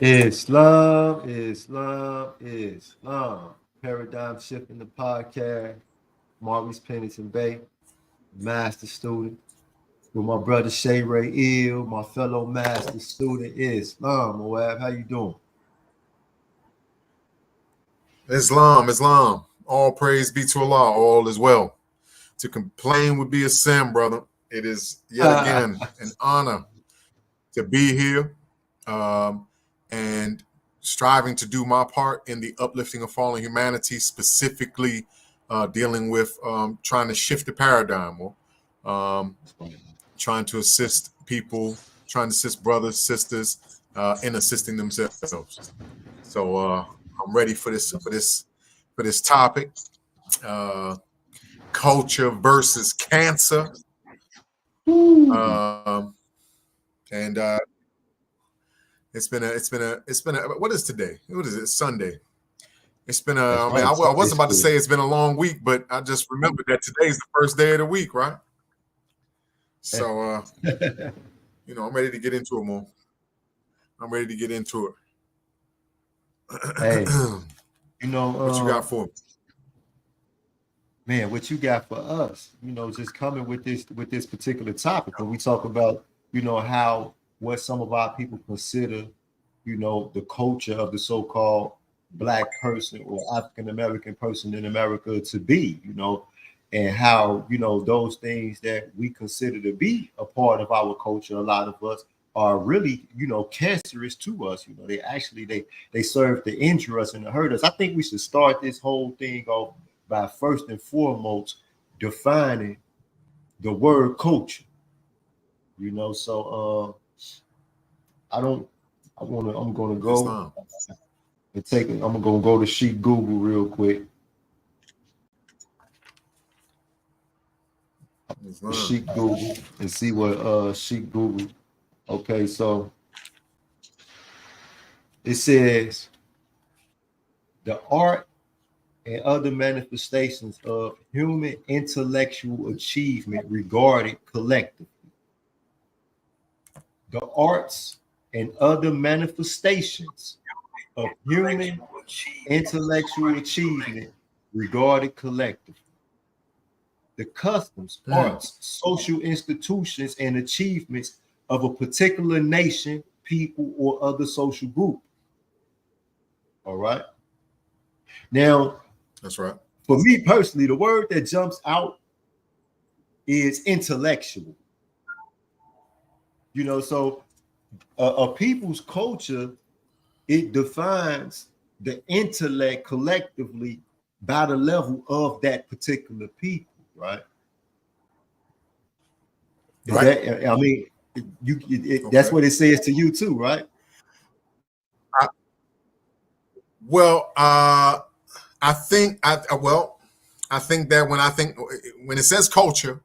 Islam, Islam, Islam. Paradigm shifting the podcast. Maurice Pennington Bay, master student. With my brother Shay Ray Ill, my fellow master student Islam. Moab, how you doing? Islam, Islam. All praise be to Allah. All is well. To complain would be a sin, brother. It is yet again an honor to be here and striving to do my part in the uplifting of fallen humanity, specifically dealing with trying to shift the paradigm, or trying to assist people, trying to assist brothers, sisters in assisting themselves. So I'm ready for this topic. Uh, Culture versus cancer. Um, and it's been a what is today? What is it? Sunday. It's been a. That's I mean, right. I Sunday was about to school. say it's been a long week, but I just remembered that today's the first day of the week, right? So I'm ready to get into it more. I'm ready to get into Hey, it. you know, What you got for me? man, what you got for us? Just coming with this particular topic when we talk about, how what some of our people consider, the culture of the so-called black person or African American person in America to be, and how, those things that we consider to be a part of our culture, a lot of us are really, cancerous to us. They actually they serve to injure us and to hurt us. I think we should start this whole thing off by first and foremost defining the word culture. So I don't I'm gonna go Islam. and take it. I'm gonna go to Sheik Google real quick. Islam. Sheik Google and see what Sheik Google. Okay, so it says the art and other manifestations of human intellectual achievement regarded collectively. The arts and other manifestations of human intellectual achievement regarded collectively. The customs, Hmm. arts, social institutions, and achievements of a particular nation, people, or other social group. All right. Now, That's right. for me personally, the word that jumps out is intellectual. So a people's culture, it defines the intellect collectively by the level of that particular people, right? Is Right. that, I mean, that's Okay. what it says to you too, right? I, well, I think I think that when it says culture,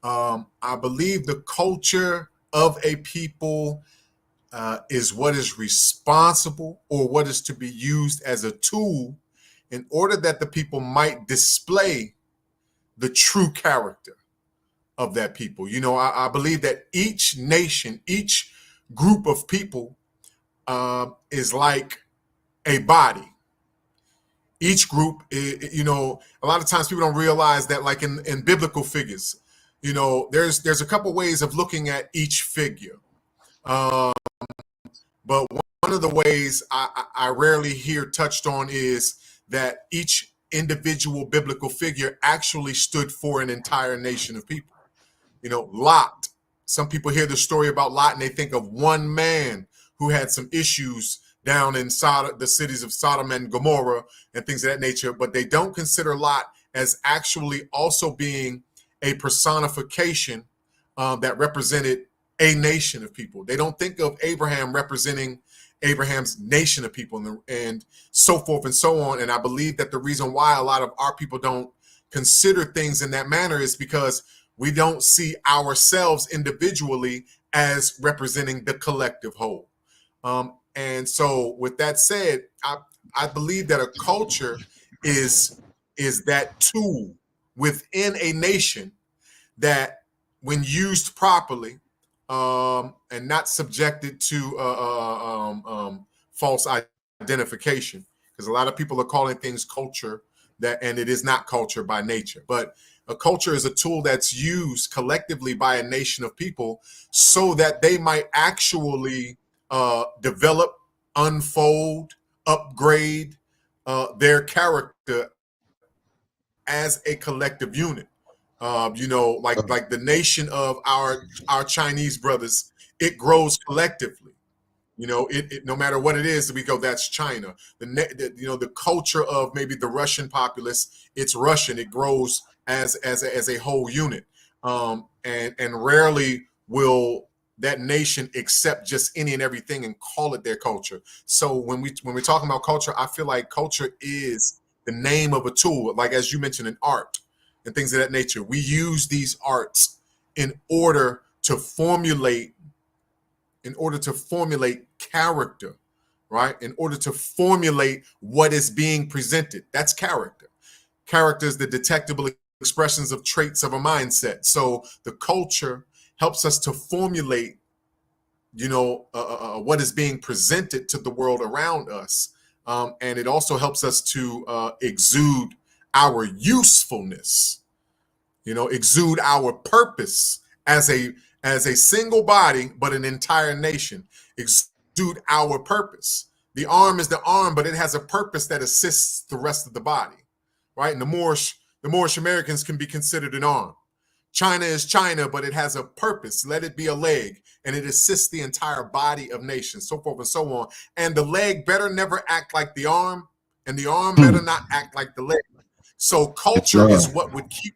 I believe the culture of a people is what is responsible or what is to be used as a tool in order that the people might display the true character of that people. I believe that each nation, each group of people is like a body. Each group, a lot of times people don't realize that, like in biblical figures, there's a couple ways of looking at each figure. Um, but one of the ways I rarely hear touched on is that each individual biblical figure actually stood for an entire nation of people. Lot. Some people hear the story about Lot and they think of one man who had some issues down in the cities of Sodom and Gomorrah and things of that nature, but they don't consider Lot as actually also being a personification that represented a nation of people. They don't think of Abraham representing Abraham's nation of people and so forth and so on. And I believe that the reason why a lot of our people don't consider things in that manner is because we don't see ourselves individually as representing the collective whole. And so, with that said, I believe that a culture is that tool within a nation that, when used properly and not subjected to false identification, because a lot of people are calling things culture and it is not culture by nature. But a culture is a tool that's used collectively by a nation of people so that they might actually develop, unfold, upgrade their character as a collective unit. Like the nation of our Chinese brothers, it grows collectively. No matter what it is, we go, that's China. The culture of maybe the Russian populace, it's Russian. It grows as a whole unit, and rarely will that nation accept just any and everything and call it their culture. So when we're talking about culture, I feel like culture is the name of a tool, like as you mentioned, in art and things of that nature. We use these arts in order to formulate character, right? In order to formulate what is being presented. That's character. Character is the detectable expressions of traits of a mindset. So the culture helps us to formulate, what is being presented to the world around us. And it also helps us to exude our usefulness, exude our purpose as a single body, but an entire nation. Exude our purpose. The arm is the arm, but it has a purpose that assists the rest of the body, right? And the Moorish Americans can be considered an arm. China is China, but it has a purpose. Let it be a leg, and it assists the entire body of nations, so forth and so on. And the leg better never act like the arm, and the arm better not act like the leg. So culture is what would keep.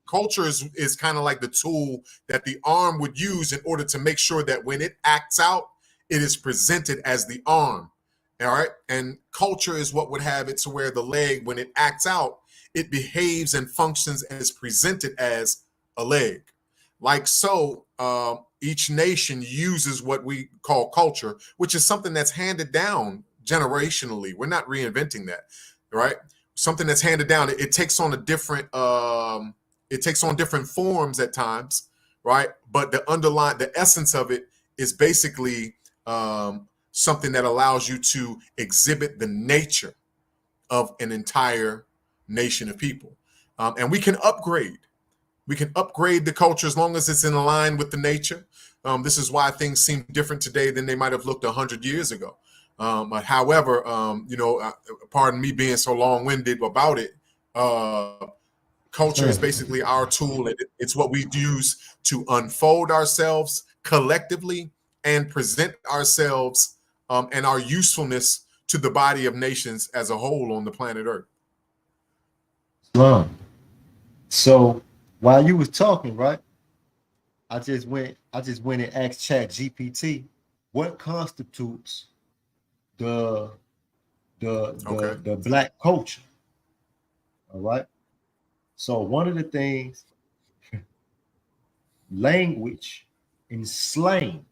Culture is kind of like the tool that the arm would use in order to make sure that when it acts out, it is presented as the arm. All right. And culture is what would have it to where the leg, when it acts out, it behaves and functions and is presented as a leg. Like so, each nation uses what we call culture, which is something that's handed down generationally. We're not reinventing that, right? Something that's handed down. It takes on a different. It takes on different forms at times, right? But the essence of it is basically something that allows you to exhibit the nature of an entire nation of people. And we can upgrade. We can upgrade the culture as long as it's in line with the nature. This is why things seem different today than they might have looked 100 years ago. However, pardon me being so long-winded about it, culture is basically our tool. It's what we use to unfold ourselves collectively and present ourselves and our usefulness to the body of nations as a whole on the planet Earth. So while you was talking, right, I just went and asked Chat GPT what constitutes the the black culture. All right. So one of the things, language and slang,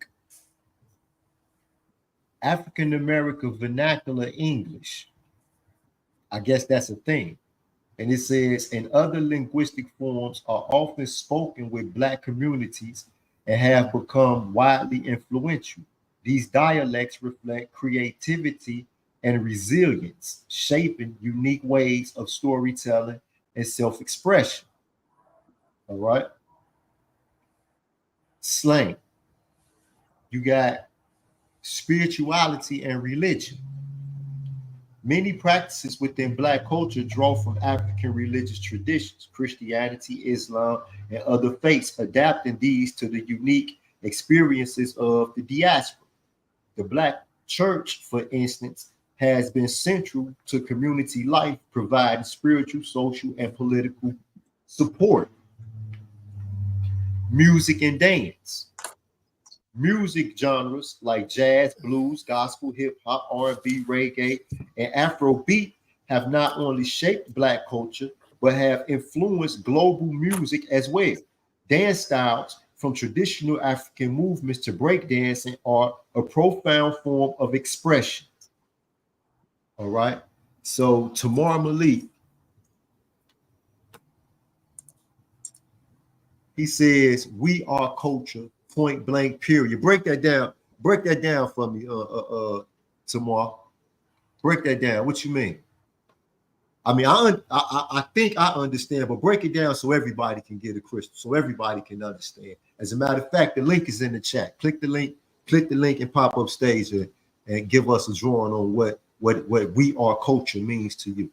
African American vernacular English. I guess that's a thing. And it says, and other linguistic forms are often spoken with Black communities and have become widely influential. These dialects reflect creativity and resilience, shaping unique ways of storytelling and self expression. All right. Slang. You got spirituality and religion. Many practices within Black culture draw from African religious traditions, Christianity, Islam, and other faiths, adapting these to the unique experiences of the diaspora. The Black church, for instance, has been central to community life, providing spiritual, social, and political support. Music and dance. Music genres like jazz, blues, gospel, hip hop, R&B, reggae, and Afrobeat have not only shaped Black culture, but have influenced global music as well. Dance styles, from traditional African movements to breakdancing, are a profound form of expression. All right. So Tamar Malik, he says, "We are culture, point blank, period." Break that down. Break that down for me, Tamar? Break that down. What you mean? I mean, I think I understand, but break it down so everybody can get a crystal, so everybody can understand. As a matter of fact, the link is in the chat. Click the link, and pop up stage and give us a drawing on what we are culture means to you.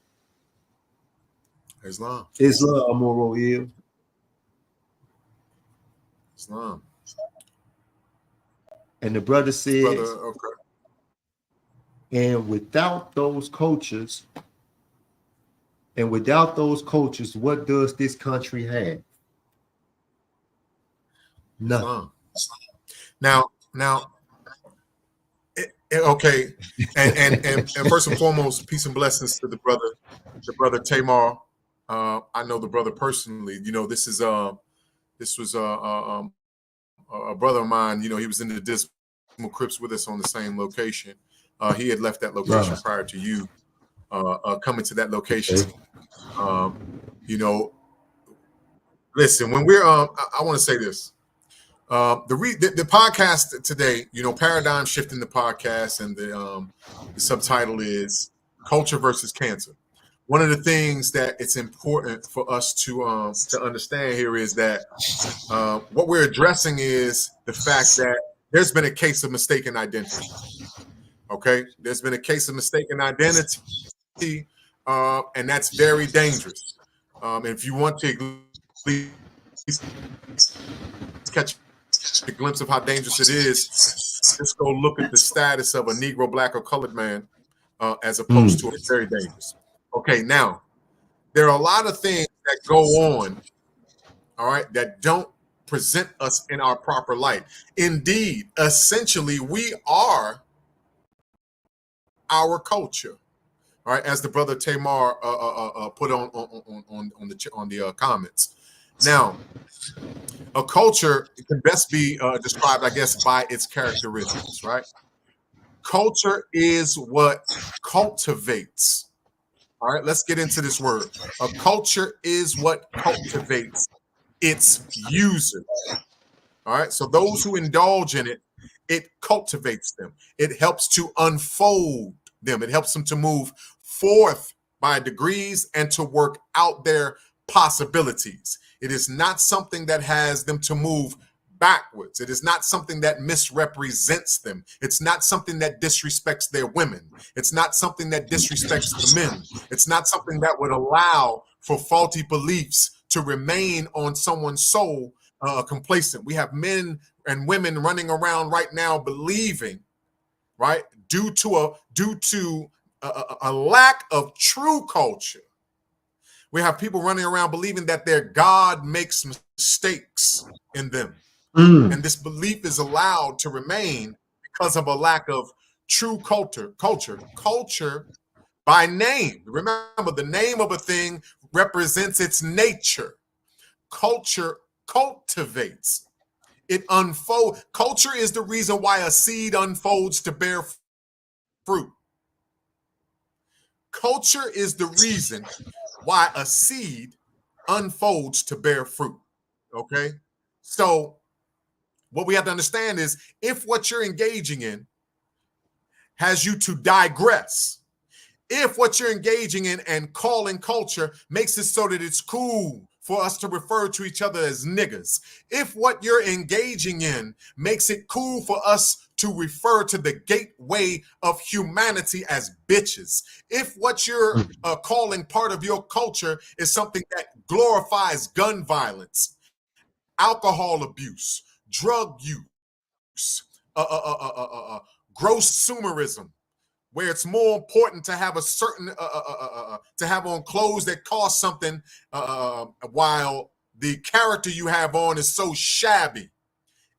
Islam. Islam, moral ill. Islam. And the brother says, okay. And without those cultures, what does this country have? Nothing. Now, okay, and first and foremost, peace and blessings to the brother Tamar. I know the brother personally. You know, this was a brother of mine. You know, he was in the Dismal Crips with us on the same location. He had left that location prior to you coming to that location. You know, listen, when we're I want to say this. The podcast today, you know, paradigm shifting the podcast, and the subtitle is Culture versus Cancer. One of the things that it's important for us to understand here is that what we're addressing is the fact that there's been a case of mistaken identity. Okay, there's been a case of mistaken identity, and that's very dangerous. If you want to catch a glimpse of how dangerous it is, just go look at the status of a Negro, Black, or colored man as opposed to it's very dangerous. Okay, now there are a lot of things that go on, all right, that don't present us in our proper light. Indeed, essentially, we are our culture. All right, as the brother Tamar put on the comments. Now, a culture can best be described, I guess, by its characteristics, right? Culture is what cultivates. All right, let's get into this word. A culture is what cultivates its users. All right, so those who indulge in it, it cultivates them. It helps to unfold them. It helps them to move forth by degrees and to work out their possibilities. It is not something that has them to move backwards. It is not something that misrepresents them. It's not something that disrespects their women. It's not something that disrespects the men. It's not something that would allow for faulty beliefs to remain on someone's soul complacent. We have men and women running around right now believing, right, due to a lack of true culture. We have people running around believing that their God makes mistakes in them. And this belief is allowed to remain because of a lack of true culture. Culture by name. Remember, the name of a thing represents its nature. Culture cultivates. It unfolds. Culture is the reason why a seed unfolds to bear fruit. Culture is the reason why a seed unfolds to bear fruit. Okay? So what we have to understand is if what you're engaging in has you to digress, if what you're engaging in and calling culture makes it so that it's cool for us to refer to each other as niggas, if what you're engaging in makes it cool for us to refer to the gateway of humanity as bitches, if what you're calling part of your culture is something that glorifies gun violence, alcohol abuse, drug use, gross consumerism, where it's more important to have a certain to have on clothes that cost something while the character you have on is so shabby.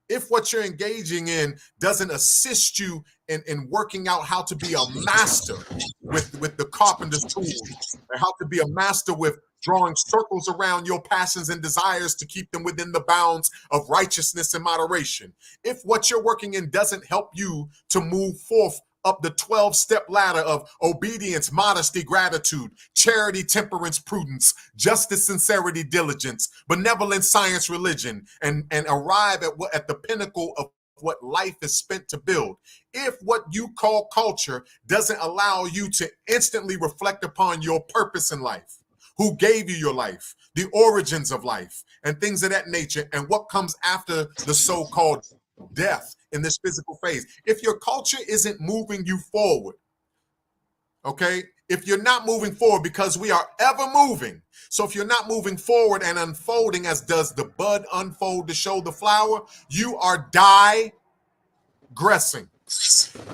If what you're engaging in doesn't assist you in working out how to be a master with the carpenter's tools, or how to be a master with drawing circles around your passions and desires to keep them within the bounds of righteousness and moderation, if what you're working in doesn't help you to move forth up the 12-step ladder of obedience, modesty, gratitude, charity, temperance, prudence, justice, sincerity, diligence, benevolence, science, religion, and arrive at the pinnacle of what life is spent to build. If what you call culture doesn't allow you to instantly reflect upon your purpose in life, who gave you your life, the origins of life, and things of that nature, and what comes after the so-called death in this physical phase. If your culture isn't moving you forward, okay, if you're not moving forward, because we are ever moving. So if you're not moving forward and unfolding as does the bud unfold to show the flower, you are digressing.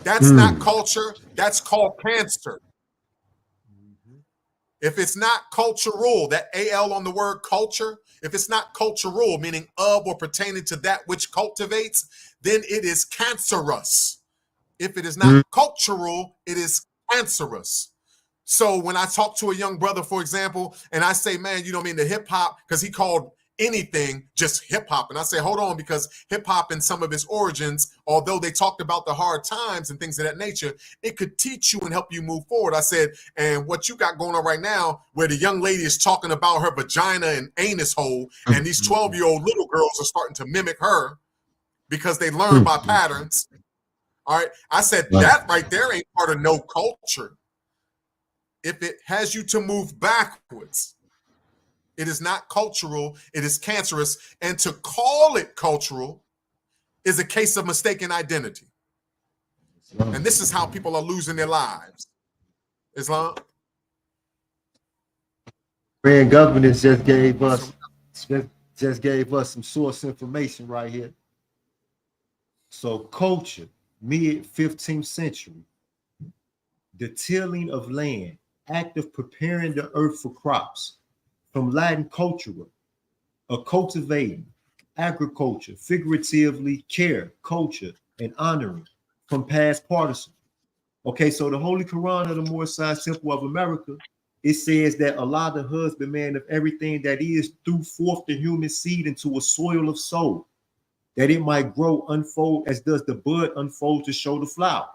That's not culture. That's called cancer. If it's not cultural, that AL on the word culture, if it's not cultural, meaning of or pertaining to that which cultivates, then it is cancerous. If it is not cultural, it is cancerous. So when I talk to a young brother, for example, and I say, man, you know what I mean, the hip hop, because he called anything just hip hop. And I say, hold on, because hip hop in some of its origins, although they talked about the hard times and things of that nature, it could teach you and help you move forward. I said, and what you got going on right now, where the young lady is talking about her vagina and anus hole, and these 12-year-old little girls are starting to mimic her because they learn by patterns. All right. I said, that right there ain't part of no culture. If it has you to move backwards, it is not cultural, it is cancerous. And to call it cultural is a case of mistaken identity. And this is how people are losing their lives. Islam? Grand governance just gave us some source information right here. So culture, mid 15th century, the tilling of land, act of preparing the earth for crops, from Latin cultura, a cultivating, agriculture, figuratively care, culture, and honoring, from past participle. Okay, so the Holy Quran of the Moorish Temple of America, it says that Allah, the husbandman of everything that is, threw forth the human seed into a soil of soul, that it might grow, unfold, as does the bud unfold to show the flower.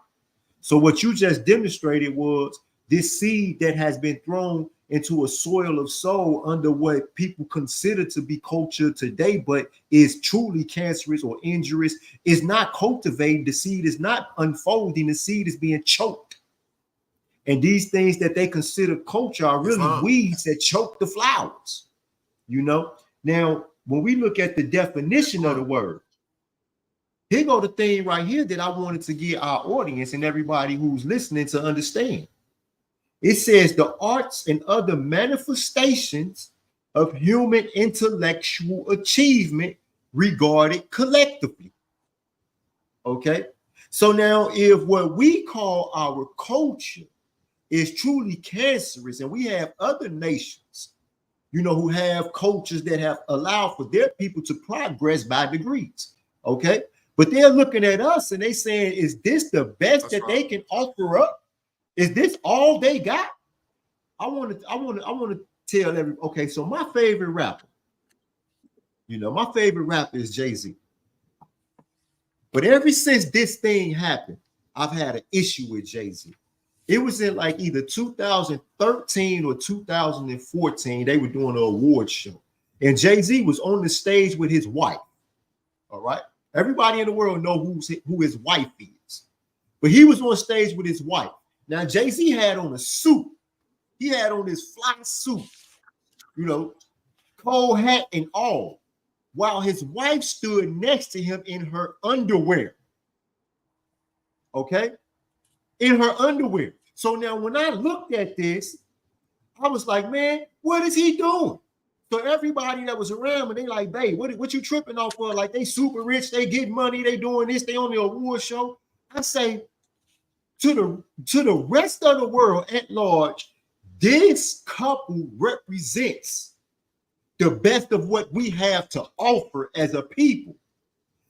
So what you just demonstrated was this seed that has been thrown into a soil of soul under what people consider to be culture today, but is truly cancerous or injurious, is not cultivating. The seed is not unfolding. The seed is being choked. And these things that they consider culture are really weeds that choke the flowers. You know? Now, when we look at the definition of the word, here go the thing right here that I wanted to get our audience and everybody who's listening to understand. It says the arts and other manifestations of human intellectual achievement regarded collectively. Okay. So now if what we call our culture is truly cancerous, and we have other nations, you know, who have cultures that have allowed for their people to progress by degrees. Okay. But they're looking at us and they saying, is this the best that they can offer up? Is this all they got? I want to tell okay, so my favorite rapper, you know, my favorite rapper is Jay-Z. But ever since this thing happened, I've had an issue with Jay-Z. It was in like either 2013 or 2014, they were doing an award show. And Jay-Z was on the stage with his wife. All right. Everybody in the world knows who his wife is. But he was on stage with his wife. Now, Jay-Z had on a suit. He had on this fly suit, you know, cold hat and all, while his wife stood next to him in her underwear. Okay? In her underwear. So now when I looked at this, I was like, man, what is he doing? So everybody that was around me, they like, babe, what you tripping off for? Like, they super rich, they get money, they doing this, they on the award show. I say, to the rest of the world at large, this couple represents the best of what we have to offer as a people.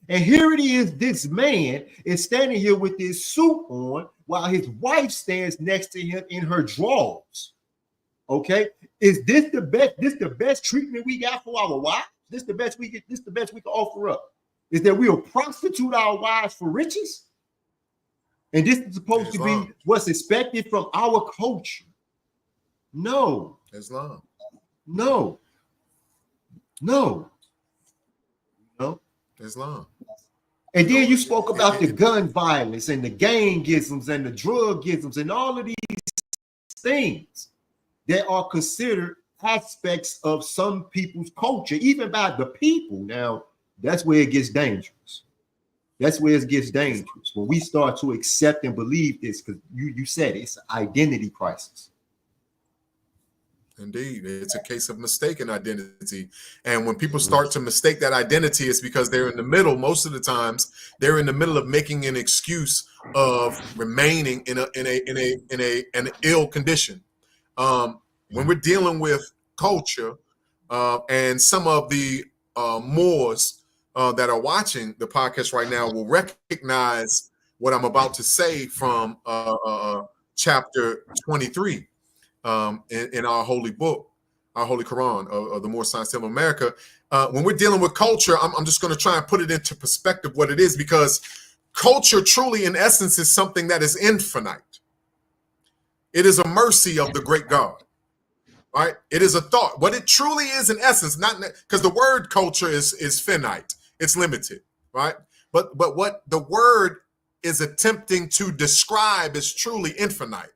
And here it is, this man is standing here with this suit on while his wife stands next to him in her drawers. Okay, is this the best? This the best treatment we got for our wives? This the best we get. This the best we can offer up. Is that we'll prostitute our wives for riches? And this is supposed to be what's expected from our culture. No. Islam. No. No. No. Islam. And then you spoke about the gun violence and the gangisms and the drugisms and all of these things that are considered aspects of some people's culture, even by the people. Now, that's where it gets dangerous. That's where it gets dangerous when we start to accept and believe this, because you said it's an identity crisis. Indeed, it's a case of mistaken identity. And when people start to mistake that identity, it's because they're in the middle. Most of the times, they're in the middle of making an excuse of remaining in an ill condition. When we're dealing with culture, and some of the Moors that are watching the podcast right now will recognize what I'm about to say from chapter 23. In our holy book, our holy Quran of the Moorish Science of America. When we're dealing with culture, I'm just going to try and put it into perspective what it is, because culture truly, in essence, is something that is infinite. It is a mercy of the great God, right? It is a thought. What it truly is, in essence, not because the word culture is finite, it's limited, right? But what the word is attempting to describe is truly infinite.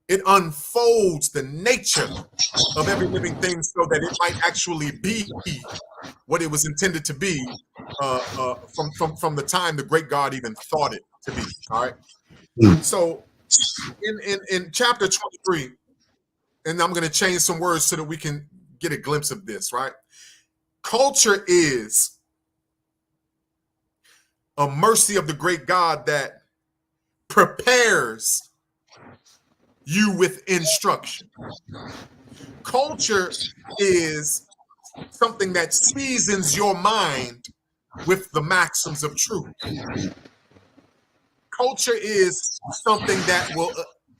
It unfolds the nature of every living thing so that it might actually be what it was intended to be from the time the great God even thought it to be. All right. So in chapter 23, and I'm going to change some words so that we can get a glimpse of this, right? Culture is a mercy of the great God that prepares you with instruction. Culture is something that seasons your mind with the maxims of truth. Culture is something that will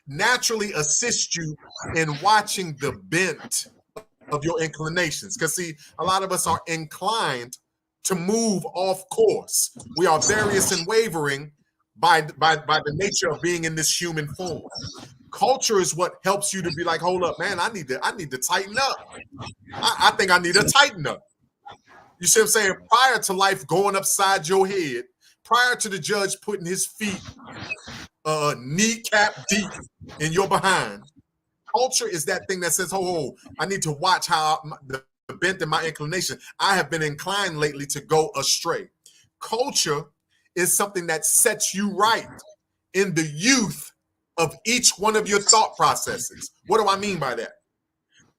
naturally assist you in watching the bent of your inclinations. Because see, a lot of us are inclined to move off course. We are various and wavering by the nature of being in this human form. Culture is what helps you to be like, hold up, man, I need to tighten up. I think I need to tighten up. You see what I'm saying? Prior to life going upside your head, prior to the judge putting his feet kneecap deep in your behind, culture is that thing that says, oh, I need to watch how the bent in my inclination. I have been inclined lately to go astray. Culture is something that sets you right in the youth of each one of your thought processes. What do I mean by that?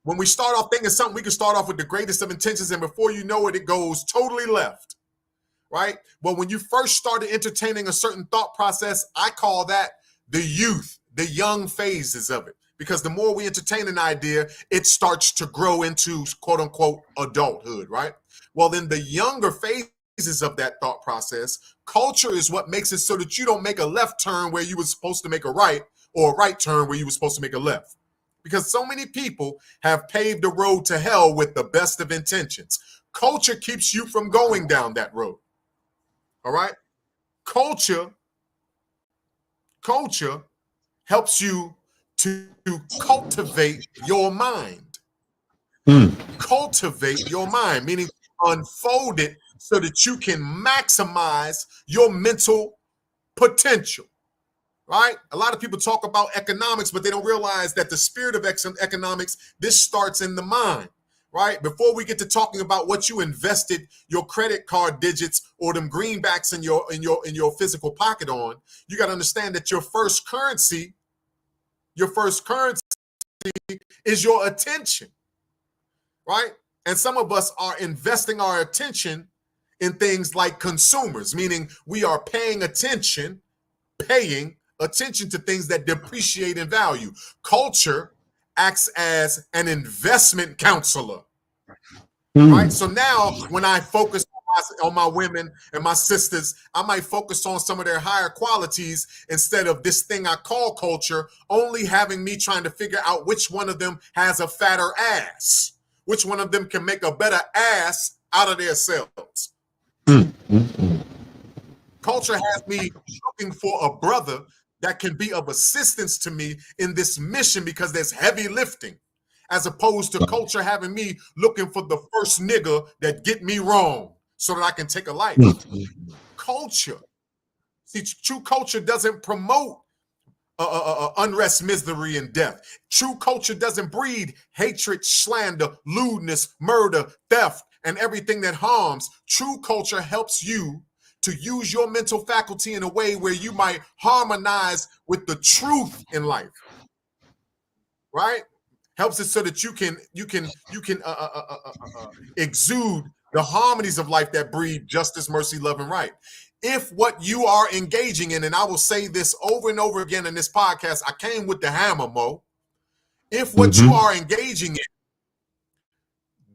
When we start off thinking something, we can start off with the greatest of intentions, and before you know it, it goes totally left, right? Well, when you first started entertaining a certain thought process, I call that the youth, the young phases of it. Because the more we entertain an idea, it starts to grow into quote unquote adulthood, right? Well, then the younger phases of that thought process, culture is what makes it so that you don't make a left turn where you were supposed to make a right, or a right turn where you were supposed to make a left. Because so many people have paved the road to hell with the best of intentions. Culture keeps you from going down that road. All right? Culture helps you to cultivate your mind. Cultivate your mind, meaning unfold it so that you can maximize your mental potential. Right? A lot of people talk about economics, but they don't realize that the spirit of economics, this starts in the mind, right? Before we get to talking about what you invested your credit card digits or them greenbacks in your physical pocket on, you got to understand that your first currency is your attention, right? And some of us are investing our attention in things like consumers, meaning we are paying attention to things that depreciate in value. Culture acts as an investment counselor, right? So now when I focus on my women and my sisters, I might focus on some of their higher qualities instead of this thing I call culture only having me trying to figure out which one of them has a fatter ass, which one of them can make a better ass out of themselves. Culture has me looking for a brother that can be of assistance to me in this mission because there's heavy lifting, as opposed to culture having me looking for the first nigga that get me wrong so that I can take a life. culture. See, true culture doesn't promote unrest, misery, and death. True culture doesn't breed hatred, slander, lewdness, murder, theft, and everything that harms. True culture helps you to use your mental faculty in a way where you might harmonize with the truth in life, right? Helps it so that you can exude the harmonies of life that breed justice, mercy, love, and right. If what you are engaging in, and I will say this over and over again in this podcast, I came with the hammer, Mo. If what you are engaging in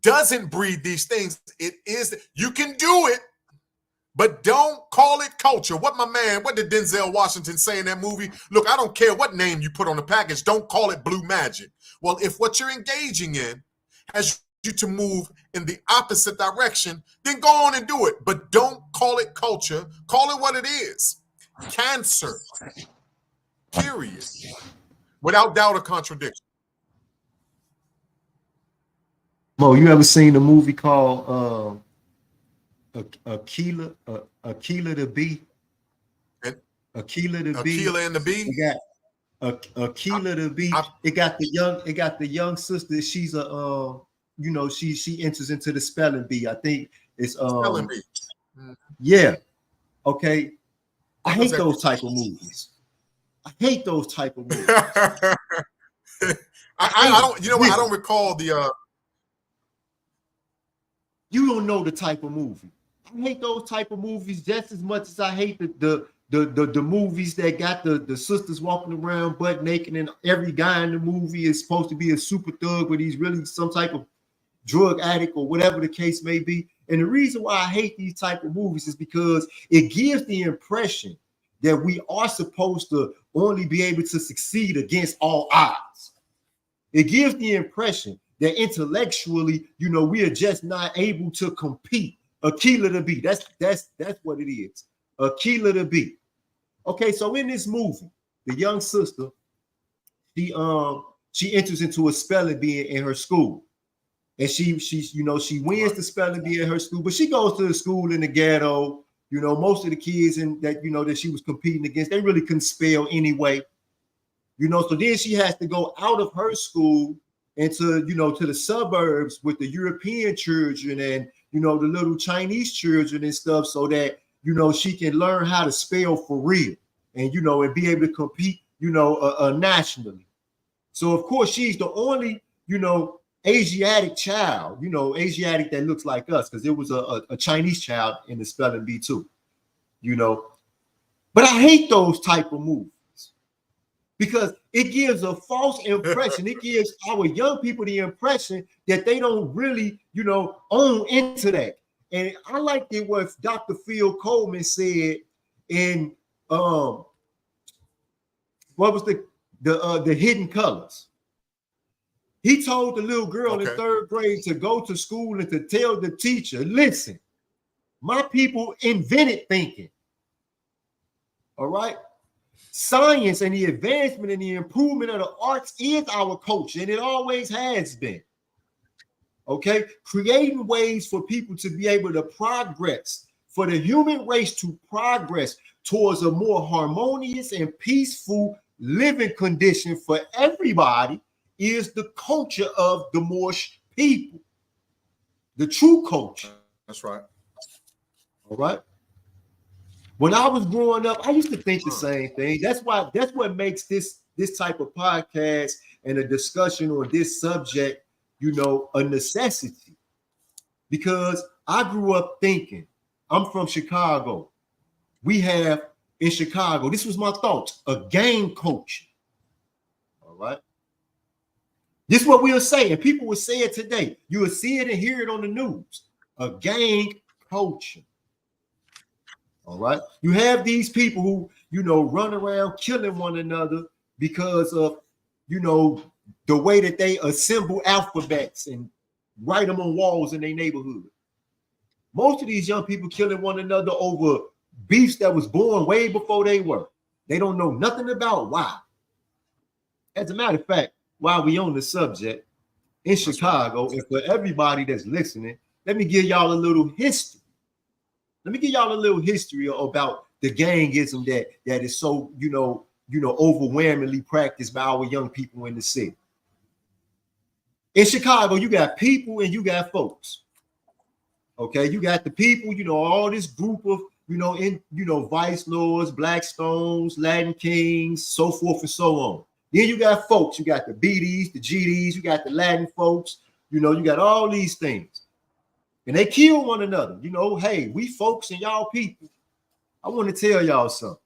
doesn't breed these things, you can do it, but don't call it culture. What did Denzel Washington say in that movie? Look, I don't care what name you put on the package. Don't call it blue magic. Well, if what you're engaging in has you to move in the opposite direction, then go on and do it. But don't call it culture. Call it what it is. Cancer. Period. Without doubt or contradiction. Mo, you ever seen a movie called Aquila the Bee? Aquila the Bee. Aquila and the Bee. Aquila the Bee. It got the young sister. She's a she enters into the spelling bee. I think it's spelling bee. Yeah. Okay. I hate those type of movies. I hate those type of movies. I don't. You know what? I don't recall the. You don't know the type of movie. I hate those type of movies just as much as I hate the movies that got the sisters walking around butt naked, and every guy in the movie is supposed to be a super thug, but he's really some type of drug addict or whatever the case may be. And the reason why I hate these type of movies is because it gives the impression that we are supposed to only be able to succeed against all odds. It gives the impression that intellectually, we are just not able to compete. Aquila the Bee. That's what it is. Aquila the Bee. Okay, so in this movie, the young sister, she enters into a spelling bee in her school. And she wins the spelling bee in her school, but she goes to the school in the ghetto. Most of the kids that she was competing against, they really couldn't spell anyway. So then she has to go out of her school into, to the suburbs with the European children and, the little Chinese children and stuff, so that, she can learn how to spell for real and, and be able to compete, nationally. So of course she's the only, Asiatic child, Asiatic that looks like us, because there was a Chinese child in the spelling bee too, But I hate those type of movies because it gives a false impression. It gives our young people the impression that they don't really, own into that. And I liked it what Dr. Phil Coleman said in what was the Hidden Colors. He told the little girl in third grade to go to school and to tell the teacher, listen, my people invented thinking. All right. Science and the advancement and the improvement of the arts is our culture, and it always has been. Okay. Creating ways for people to be able to progress, for the human race to progress towards a more harmonious and peaceful living condition for everybody is the culture of the Moorish people, the true culture. That's right. All right. When I was growing up, I used to think the same thing. That's what makes this type of podcast and a discussion on this subject, a necessity. Because I grew up thinking, I'm from Chicago. We have in Chicago, this was my thoughts, a gang culture. All right. This is what we'll say, and people will say it today. You will see it and hear it on the news. A gang culture. All right. You have these people who, run around killing one another because of, the way that they assemble alphabets and write them on walls in their neighborhood. Most of these young people killing one another over beefs that was born way before they were. They don't know nothing about why. As a matter of fact, while we on the subject, in Chicago, and for everybody that's listening, let me give y'all a little history. Let me give y'all a little history about the gangism that is so, overwhelmingly practiced by our young people in the city. In Chicago, you got people and you got folks. Okay, you got the people, all this group of, vice lords, Blackstones, Latin kings, so forth and so on. Then you got folks, you got the BDs, the GDs, you got the Latin folks, you got all these things. And they kill one another. Hey, we folks and y'all people. I want to tell y'all something.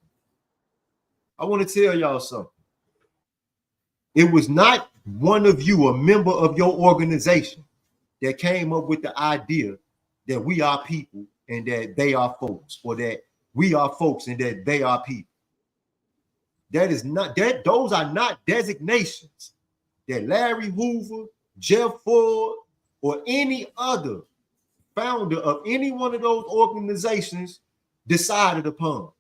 It was not one of you, a member of your organization, that came up with the idea that we are people and that they are folks, or that we are folks and that they are people. Those are not designations that Larry Hoover, Jeff Ford, or any other founder of any one of those organizations decided upon.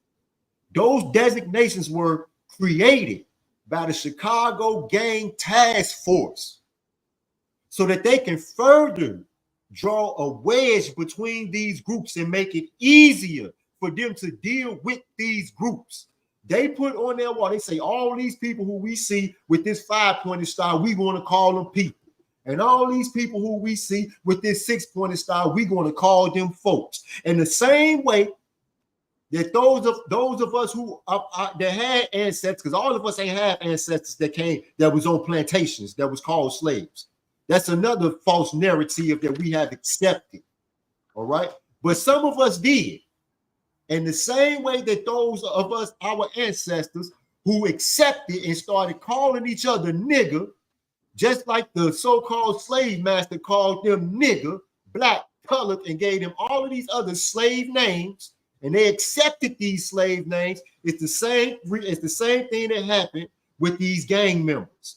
Those designations were created by the Chicago Gang Task Force so that they can further draw a wedge between these groups and make it easier for them to deal with these groups. They put on their wall, they say, all these people who we see with this 5-pointed star, we want to call them people. And all these people who we see with this 6-pointed star, we going to call them folks. In the same way that those of us who that had ancestors, because all of us ain't have ancestors that was on plantations that was called slaves. That's another false narrative that we have accepted. All right. But some of us did. In the same way that those of us, our ancestors, who accepted and started calling each other nigger, just like the so-called slave master called them nigger, black, colored, and gave them all of these other slave names, and they accepted these slave names. It's the same thing that happened with these gang members.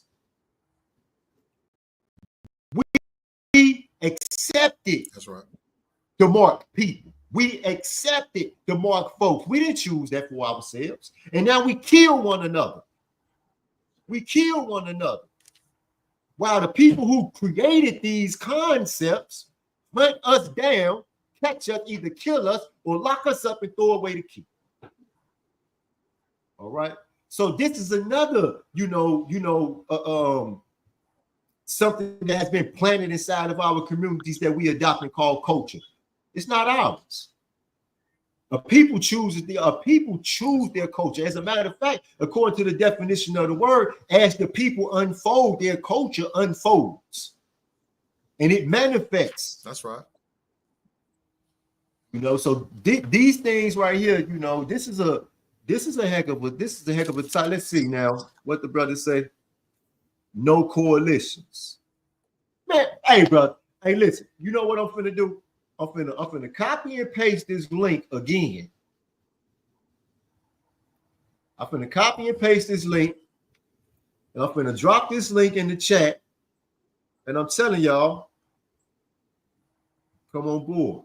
We accepted the marked people. We accepted the marked folks. We didn't choose that for ourselves. And now we kill one another. While the people who created these concepts hunt us down, catch us, either kill us or lock us up and throw away the key. All right. So this is another, something that has been planted inside of our communities that we adopt and call culture. It's not ours. People choose their culture. As a matter of fact, according to the definition of the word, as the people unfold, their culture unfolds, and it manifests. That's right. So these things right here, this is a heck of a time. Let's see now what the brothers say. No coalitions, man. Hey, brother. Hey, listen. You know what I'm finna do? I'm finna copy and paste this link again. I'm finna copy and paste this link, and I'm finna drop this link in the chat. And I'm telling y'all, come on board.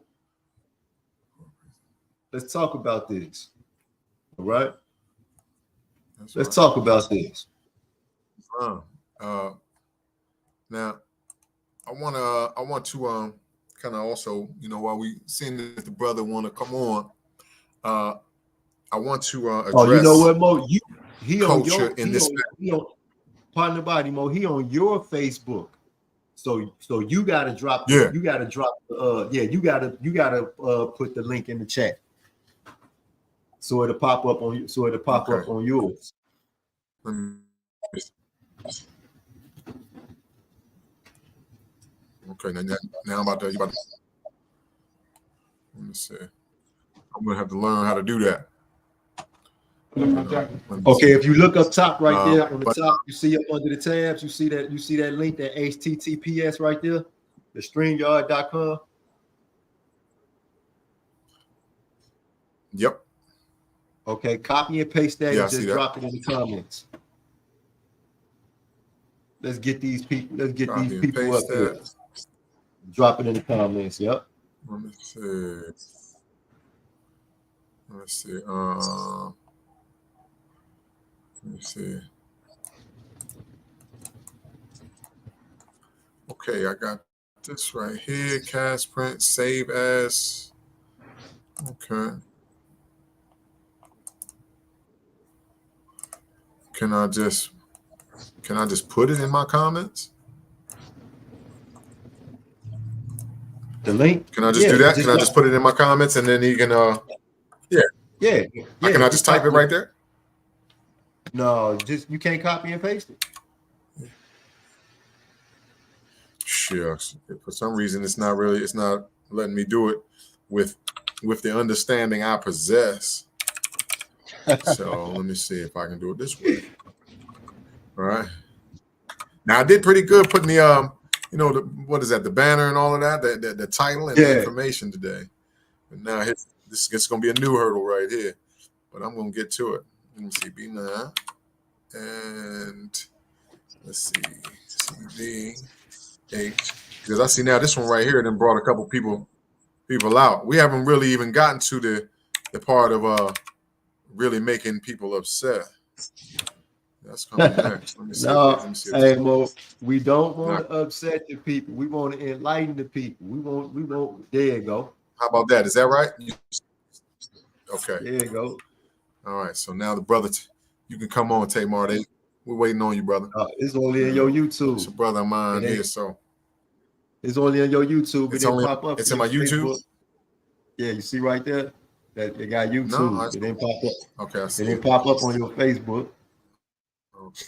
Let's talk about this. All right. Let's talk about this. Now, I want to kind of also, while we seeing that the brother want to come on, I want to address. Oh, you know what, Mo? He culture on pardon the body, Mo. He on your Facebook, so you gotta drop. Yeah. You gotta drop. You gotta put the link in the chat, so it'll pop up on you. So it'll pop up on yours. Okay, now I'm about to. Let me see. I'm gonna have to learn how to do that. Okay, if you look up top right there on the top, you see up under the tabs, you see that link, that HTTPS right there, the StreamYard.com. Yep. Okay, copy and paste that and just drop it in the comments. Let's get these people. Let's get these people up here. Drop it in the comments. Yep. Let me see. Let me see. Okay, I got this right here. Cast print, save as. Okay. Can I just put it in my comments? The link? Can I just Yeah, do that? Can just I just put it in my comments and then you can yeah. yeah, Can I just just type it right there? No, just you can't copy and paste it. Shucks. For some reason it's not letting me do it with the understanding I possess. So let me see if I can do it this way. All right. Now I did pretty good putting the what is that, the banner and all of that, the title and the information today. But now this is going to be a new hurdle right here. But I'm going to get to it. Let me see, B9 and let's see, CV8, because I see now this one right here then brought a couple people out. We haven't really even gotten to the part of really making people upset. That's coming next. Let me see. No, Let me see. hey Mo, we don't want to upset the people. We want to enlighten the people. We want. There you go. How about that? Is that right? Okay. There you go. All right. So now the brother, you can come on, Tamar. We're waiting on you, brother. It's only in your YouTube. It's a brother of mine here, so it's only in your YouTube. It's it only pop up. It's in my YouTube. Facebook. Yeah, you see right there that it got YouTube. No, it didn't pop up. Okay, I see. It didn't pop up on your Facebook. Okay.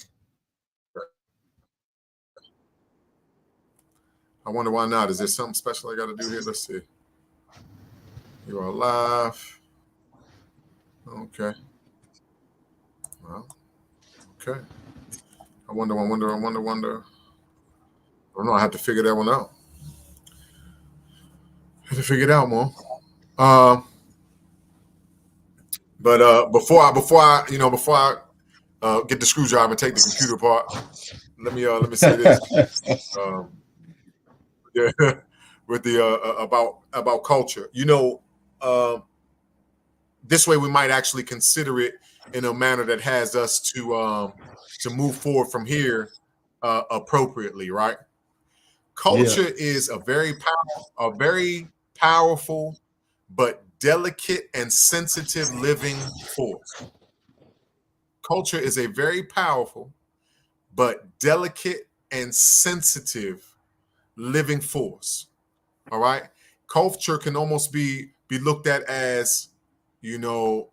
I wonder why not. Is there something special I got to do here? Let's see. You are live. Okay. Well, okay. I wonder. I don't know. I have to figure that one out. I have to figure it out more. But before I get the screwdriver and take the computer apart, let me say this. Yeah, with the about culture. This way we might actually consider it in a manner that has us to move forward from here appropriately, right? Culture is a very powerful but delicate and sensitive living force. Culture is a very powerful but delicate and sensitive living force. All right. Culture can almost be looked at as, your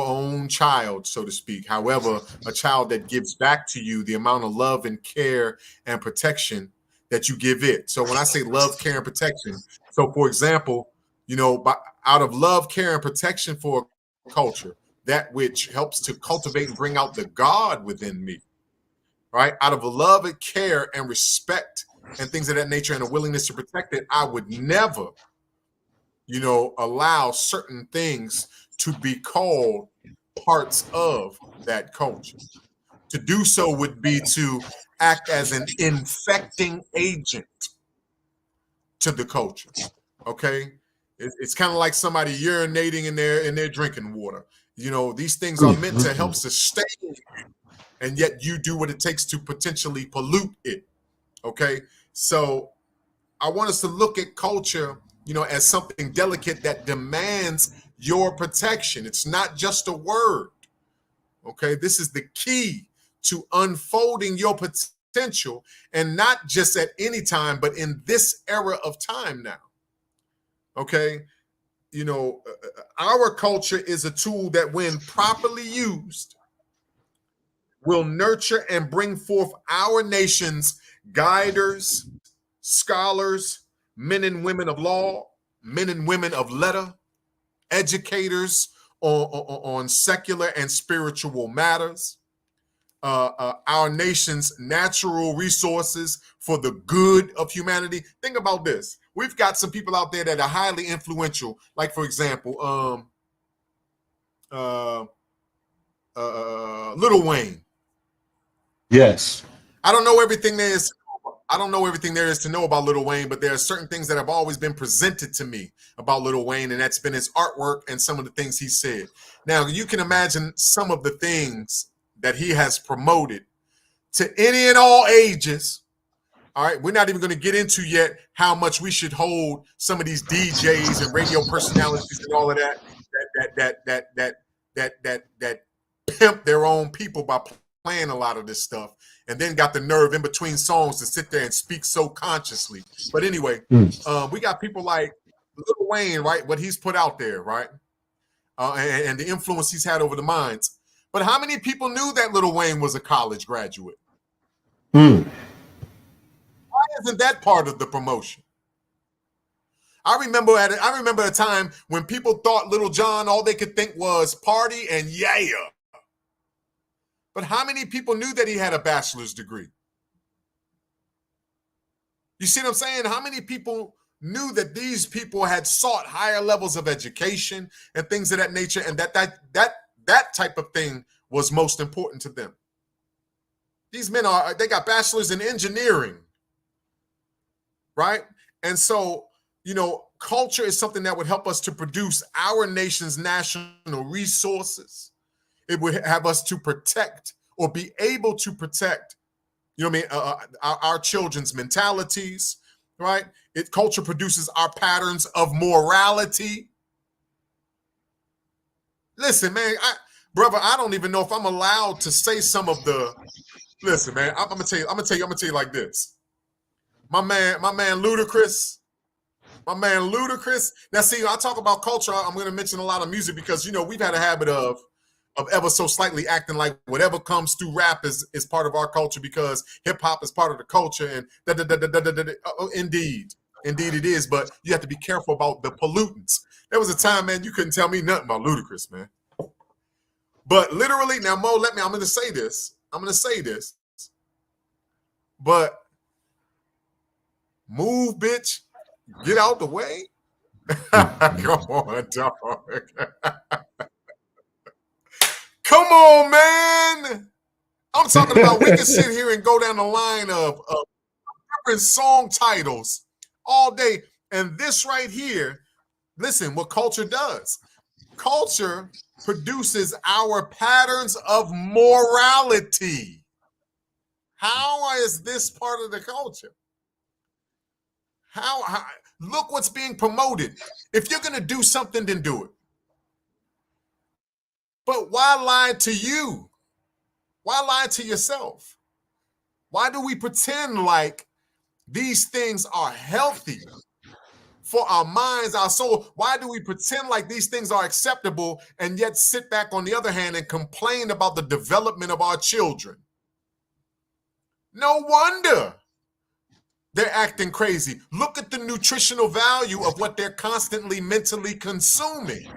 own child, so to speak. However, a child that gives back to you the amount of love and care and protection that you give it. So when I say love, care, and protection, so for example, out of love, care, and protection for culture, that which helps to cultivate and bring out the God within me, right? Out of a love and care and respect and things of that nature and a willingness to protect it, I would never, allow certain things to be called parts of that culture. To do so would be to act as an infecting agent to the culture. Okay, it's kind of like somebody urinating in their drinking water. These things are meant to help sustain you, and yet you do what it takes to potentially pollute it. Okay, so I want us to look at culture, as something delicate that demands your protection. It's not just a word. Okay, this is the key to unfolding your potential, and not just at any time, but in this era of time now. Okay, our culture is a tool that, when properly used, will nurture and bring forth our nation's guiders, scholars, men and women of law, men and women of letter, educators on secular and spiritual matters, our nation's natural resources for the good of humanity. Think about this. We've got some people out there that are highly influential, like, for example, Lil Wayne. Yes. I don't know everything there is. I don't know everything there is to know about Lil Wayne, but there are certain things that have always been presented to me about Lil Wayne, and that's been his artwork and some of the things he said. Now, you can imagine some of the things that he has promoted to any and all ages, All right, we're not even going to get into yet how much we should hold some of these DJs and radio personalities and all of that pimp their own people by playing a lot of this stuff, and then got the nerve in between songs to sit there and speak so consciously. But anyway, we got people like Lil Wayne, right? What he's put out there, right? And the influence he's had over the minds. But how many people knew that Lil Wayne was a college graduate? Why isn't that part of the promotion? I remember a time when people thought Little John, all they could think was party and yeah. But how many people knew that he had a bachelor's degree? You see what I'm saying? How many people knew that these people had sought higher levels of education and things of that nature, and that type of thing was most important to them? These men they got bachelors in engineering, right? And so, culture is something that would help us to produce our nation's national resources. It would have us to protect or be able to protect, our children's mentalities, right? Culture produces our patterns of morality. Listen, man, brother, I don't even know if I'm allowed to say some of the. Listen, man, I'm gonna tell you like this. My man Ludacris. Now, see, I talk about culture. I'm going to mention a lot of music because, we've had a habit of ever so slightly acting like whatever comes through rap is part of our culture because hip hop is part of the culture. And indeed it is. But you have to be careful about the pollutants. There was a time, man, you couldn't tell me nothing about Ludacris, man. But literally, now, Mo, I'm going to say this. But move, bitch. Get out the way. Come on, dog. Come on, man. I'm talking about we can sit here and go down the line of different song titles all day. And this right here, listen, what culture does. Culture produces our patterns of morality. How is this part of the culture? How look what's being promoted. If you're going to do something, then do it. But why lie to you? Why lie to yourself? Why do we pretend like these things are healthy for our minds, our soul? Why do we pretend like these things are acceptable and yet sit back on the other hand and complain about the development of our children? No wonder they're acting crazy. Look at the nutritional value of what they're constantly mentally consuming,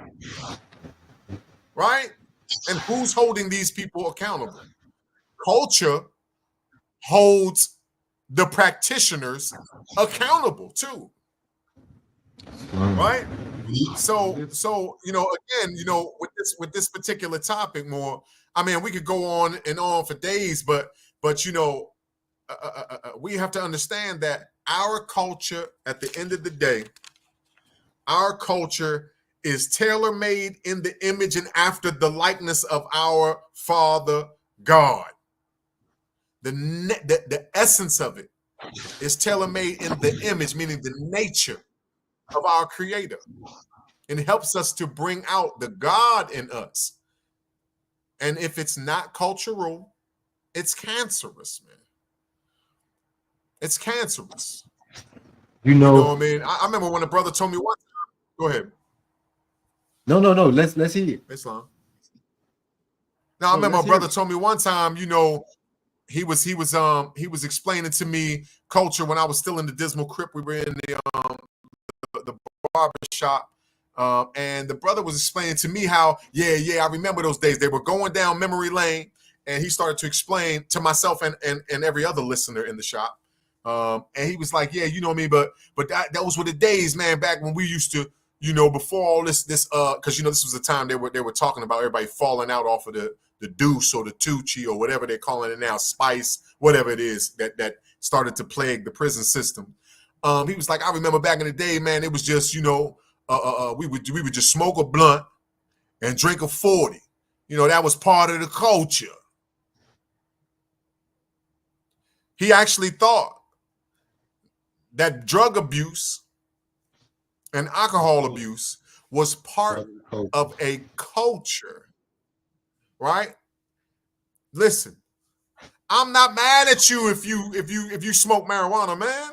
right? And who's holding these people accountable? Culture holds the practitioners accountable too, right? So again, with this particular topic, more. I mean, we could go on and on for days, but we have to understand that our culture, at the end of the day, our culture is tailor-made in the image and after the likeness of our Father God. The essence of it is tailor-made in the image, meaning the nature of our Creator. And it helps us to bring out the God in us. And if it's not cultural, it's cancerous, man. It's cancerous. You know what I mean? I remember when a brother told me one time. Go ahead. No. Let's hear it. Islam. Now, I remember a brother told me one time, he was explaining to me culture when I was still in the Dismal Crypt. We were in the barber shop. And the brother was explaining to me how, I remember those days. They were going down memory lane, and he started to explain to myself and every other listener in the shop. And he was like, you know what I mean? But that was were the days, man, back when we used to, before all this, because this was the time they were talking about everybody falling out off of the deuce or the Tucci or whatever they're calling it now, spice, whatever it is that started to plague the prison system. He was like, I remember back in the day, man, it was just, we would just smoke a blunt and drink a 40. That was part of the culture. He actually thought that drug abuse and alcohol abuse was part of a culture, right? Listen, I'm not mad at you if you smoke marijuana, man.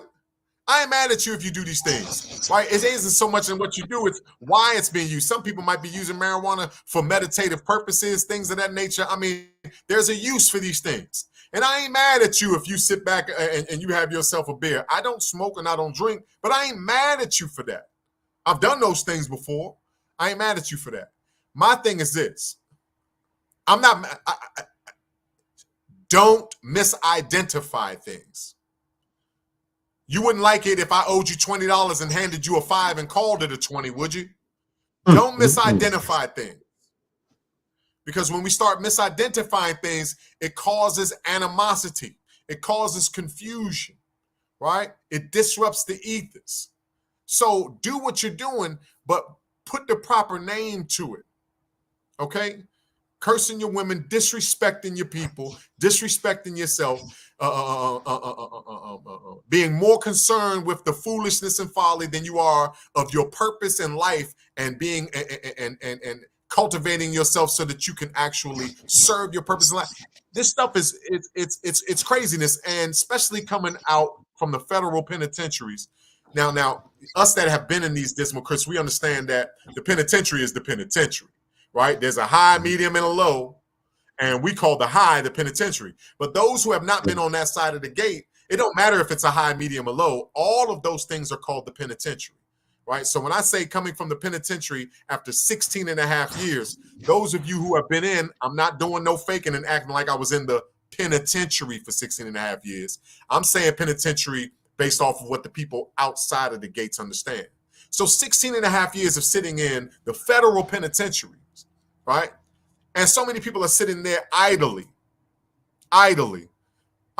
I ain't mad at you if you do these things, right? It isn't so much in what you do, it's why it's being used. Some people might be using marijuana for meditative purposes, things of that nature. I mean, there's a use for these things. And I ain't mad at you if you sit back and you have yourself a beer. I don't smoke and I don't drink, but I ain't mad at you for that. I've done those things before. I ain't mad at you for that. My thing is this. I'm not, don't misidentify things. You wouldn't like it if I owed you $20 and handed you a 5 and called it a 20, would you? Don't misidentify things. Because when we start misidentifying things, it causes animosity. It causes confusion, right? It disrupts the ethos. So do what you're doing, but put the proper name to it, okay? Cursing your women, disrespecting your people, disrespecting yourself, being more concerned with the foolishness and folly than you are of your purpose in life, and being and cultivating yourself so that you can actually serve your purpose in life. This stuff is it's craziness, and especially coming out from the federal penitentiaries. Now, us that have been in these dismal crists, we understand that the penitentiary is the penitentiary. Right? There's a high, medium, and a low, and we call the high the penitentiary. But those who have not been on that side of the gate, it don't matter if it's a high, medium, or low. All of those things are called the penitentiary, right? So when I say coming from the penitentiary after 16 and a half years, those of you who have been in, I'm not doing no faking and acting like I was in the penitentiary for 16 and a half years. I'm saying penitentiary based off of what the people outside of the gates understand. So 16 and a half years of sitting in the federal penitentiary, right? And so many people are sitting there idly. I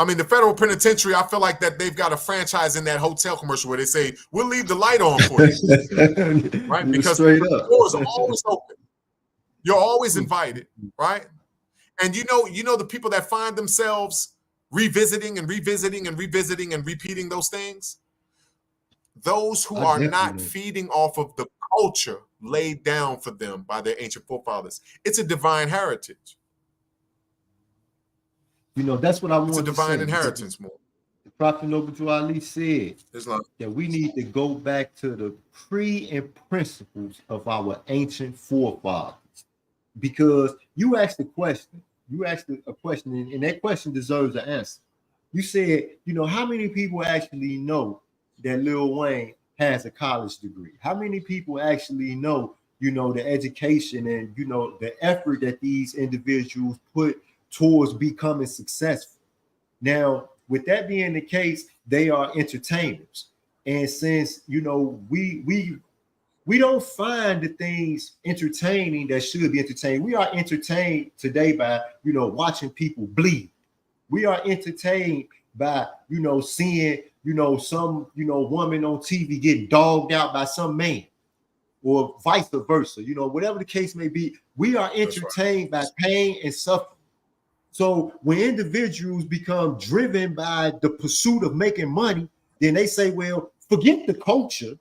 mean, the federal penitentiary, I feel like that they've got a franchise in that hotel commercial where they say, we'll leave the light on for you, right? Because the doors are always open. You're always invited, right? And you know the people that find themselves revisiting and revisiting and revisiting and repeating those things? Those who are not feeding off of the culture laid down for them by their ancient forefathers. It's a divine heritage. You know, that's what I want to say. It's a divine inheritance, more. The Prophet Noble Ali said that we need to go back to the creed and principles of our ancient forefathers. Because you asked a question. You asked a question, and that question deserves an answer. You said, you know, how many people actually know that Lil Wayne has a college degree? How many people actually know, you know, the education and, you know, the effort that these individuals put towards becoming successful? Now, with that being the case, they are entertainers. And since, you know, we don't find the things entertaining that should be entertained. We are entertained today by, you know, watching people bleed. We are entertained by, you know, seeing, you know, some, you know, woman on TV getting dogged out by some man, or vice versa, you know, whatever the case may be. We are entertained by pain and suffering. So when individuals become driven by the pursuit of making money, then they say, well, forget the culture.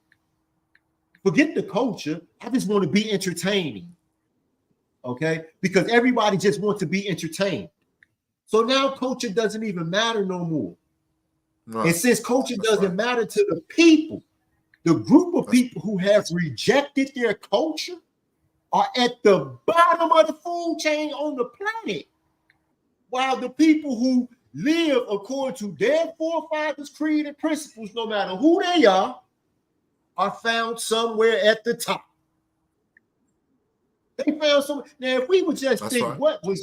Forget the culture. I just want to be entertaining. Okay? Because everybody just wants to be entertained. So now culture doesn't even matter no more. No. And since culture doesn't matter to the people, the group of people who have rejected their culture are at the bottom of the food chain on the planet. While the people who live according to their forefathers' creed and principles, no matter who they are found somewhere at the top. They found some. Now, if we would just think what would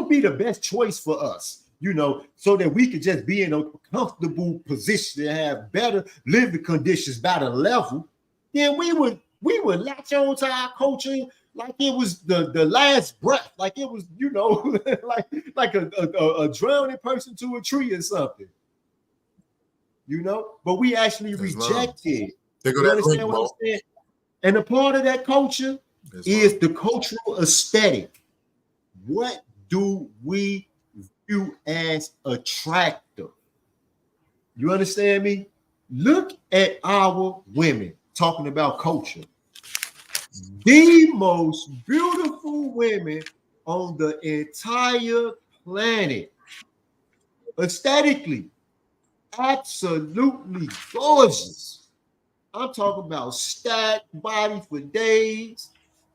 be the best choice for us, you know, so that we could just be in a comfortable position to have better living conditions by the level, then we would latch on to our culture like it was the last breath, like it was, you know, like a drowning person to a tree or something. You know, but we actually reject it. You understand what I'm saying? And a part of that culture is the cultural aesthetic. What do we view as attractive? You understand me? Look at our women talking about culture. The most beautiful women on the entire planet. Aesthetically, absolutely gorgeous. I'm talking about stacked body for days.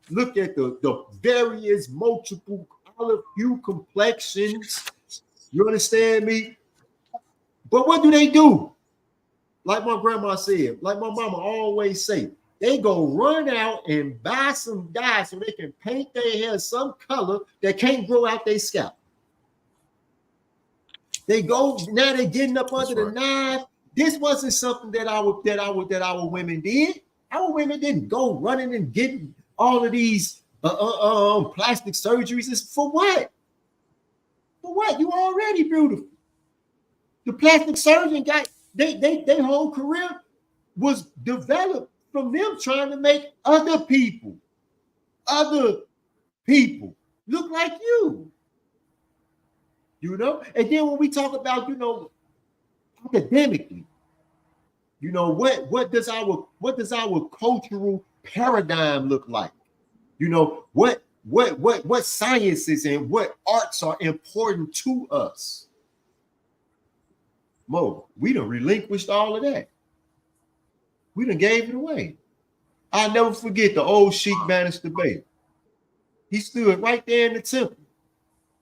Look at the various multiple olive hue complexions. You understand me? But what do? Like my grandma said, like my mama always say, they go run out and buy some dye so they can paint their hair some color that can't grow out their scalp. They go now. They're getting up under the knife. This wasn't something that our women did. Our women didn't go running and getting all of these plastic surgeries. It's for what? For what? You already beautiful. The plastic surgeon got their whole career was developed from them trying to make other people look like you. You know, and then when we talk about, you know, academically, you know, what does our cultural paradigm look like? You know, what sciences and what arts are important to us? Mo, we done relinquished all of that. We done gave it away. I'll never forget the old Sheikh Bannister Bey. He stood right there in the temple.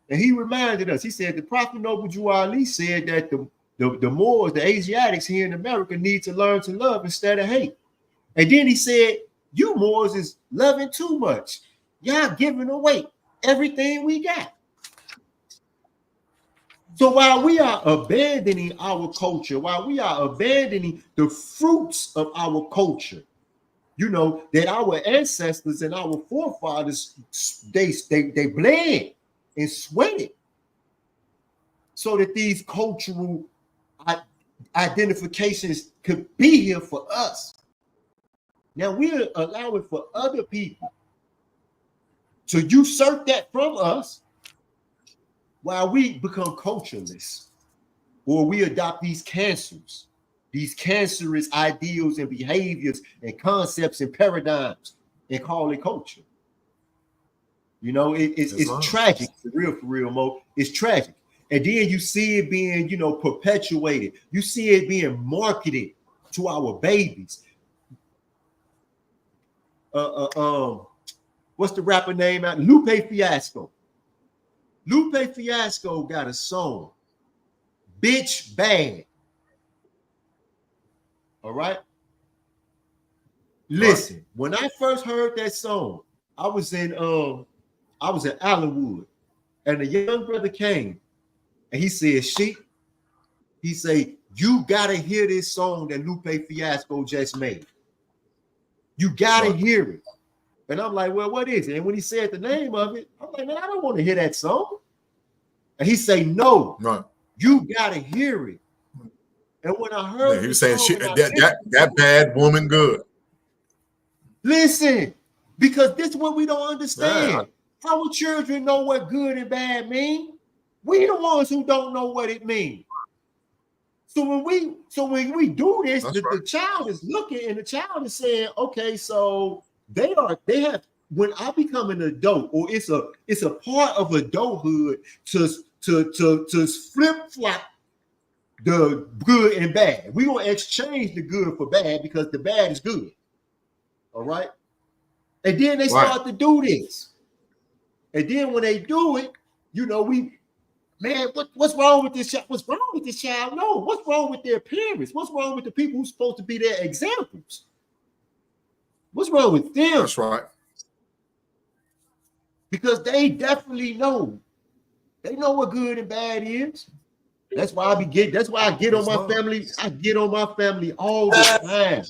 And he reminded us, he said, the Prophet Noble Jew Ali said that the Moors, the Asiatics here in America need to learn to love instead of hate. And then he said, you Moors is loving too much. Y'all giving away everything we got. So while we are abandoning our culture, while we are abandoning the fruits of our culture, you know, that our ancestors and our forefathers, they bled and sweated so that these cultural identifications could be here for us. Now we're allowing for other people to usurp that from us while we become cultureless, or we adopt these cancers, these cancerous ideals and behaviors and concepts and paradigms and call it culture. You know, it's tragic, for real, Mo. It's tragic. And then you see it being, you know, perpetuated. You see it being marketed to our babies. What's the rapper name out? Lupe Fiasco. Lupe Fiasco got a song, Bitch Bad. All right. Listen, when I first heard that song, I was in Allenwood, and a young brother came and he said, he said, you gotta hear this song that Lupe Fiasco just made. You gotta hear it. And I'm like, well, what is it? And when he said the name of it, I'm like, man, I don't want to hear that song. And he said, no, you gotta hear it. And when I heard he was saying that bad woman good. Listen, because this is what we don't understand. Our children know what good and bad mean. We the ones who don't know what it means. So when we do this, the child is looking and the child is saying, okay, so they have, when I become an adult, or it's a part of adulthood to flip-flop the good and bad. We're gonna exchange the good for bad because the bad is good. All right. And then they start to do this. And then when they do it, you know, what's wrong with this child? What's wrong with this child? No, what's wrong with their parents? What's wrong with the people who's supposed to be their examples? What's wrong with them? That's right. Because they definitely know. They know what good and bad is. That's why I get on my family. I get on my family all the time.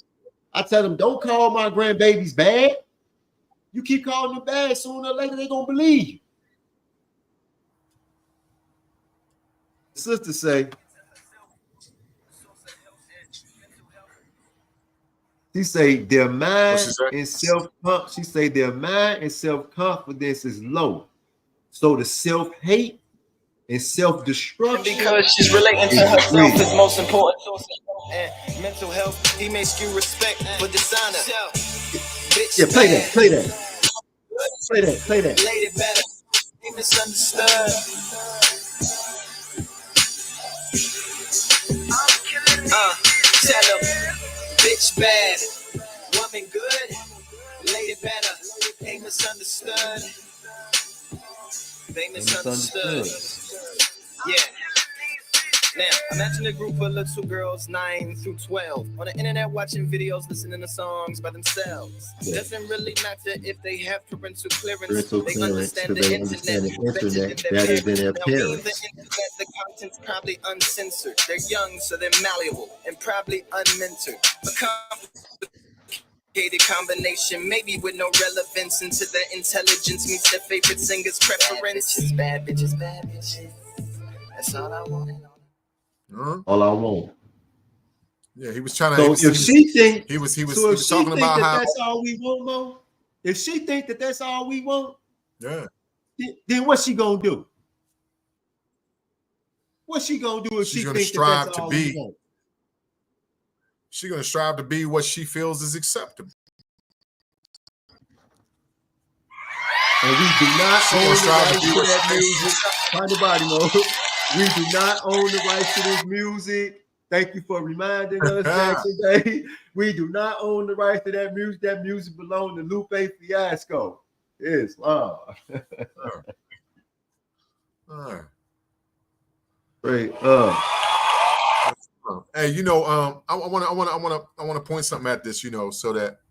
I tell them, don't call my grandbabies bad. You keep calling them bad, sooner or later they're gonna believe you. Sister say, she say their mind and self-confidence is low. So the self-hate and self-destruction Because she's relating to is herself real. is most important source of health and mental health. He may skew respect for dishonor. Bitch Yeah, play that, bad, play that, play that, play that. lady better, be misunderstood. Tell him, bitch bad, woman good, lady better, ain't misunderstood. They misunderstood. Yeah. Now, imagine a group of little girls 9 through 12 on the internet watching videos, listening to songs by themselves. Yeah. Doesn't really matter if they have parental clearance. Parental They clearance, understand because the they internet understand the better internet than better their than their parents. Now, being the parents. internet, the content's probably uncensored. They're young, so they're malleable and probably unmentored. A complicated combination, maybe with no relevance into their intelligence meets their favorite singer's preference. Bad bitches, bad bitches. That's all I want. All I want. Yeah, he was trying to. So if she think, he was think talking about that how that's all we want, Mo, if she think that that's all we want, yeah. then what's she gonna do? What's she gonna do if She's she gonna think that that's strive to all we be. want? She's gonna strive to be what she feels is acceptable. And we do not She own gonna the strive to rights be to what that she thinks. music. Find the body, Mo. We do not own the rights to this music. Thank you for reminding us, Jackson Day. We do not own the rights to that music. That music belongs to Lupe Fiasco. Yes, wow. All right. Great. Hey, you know, I want to point something at this, you know, so that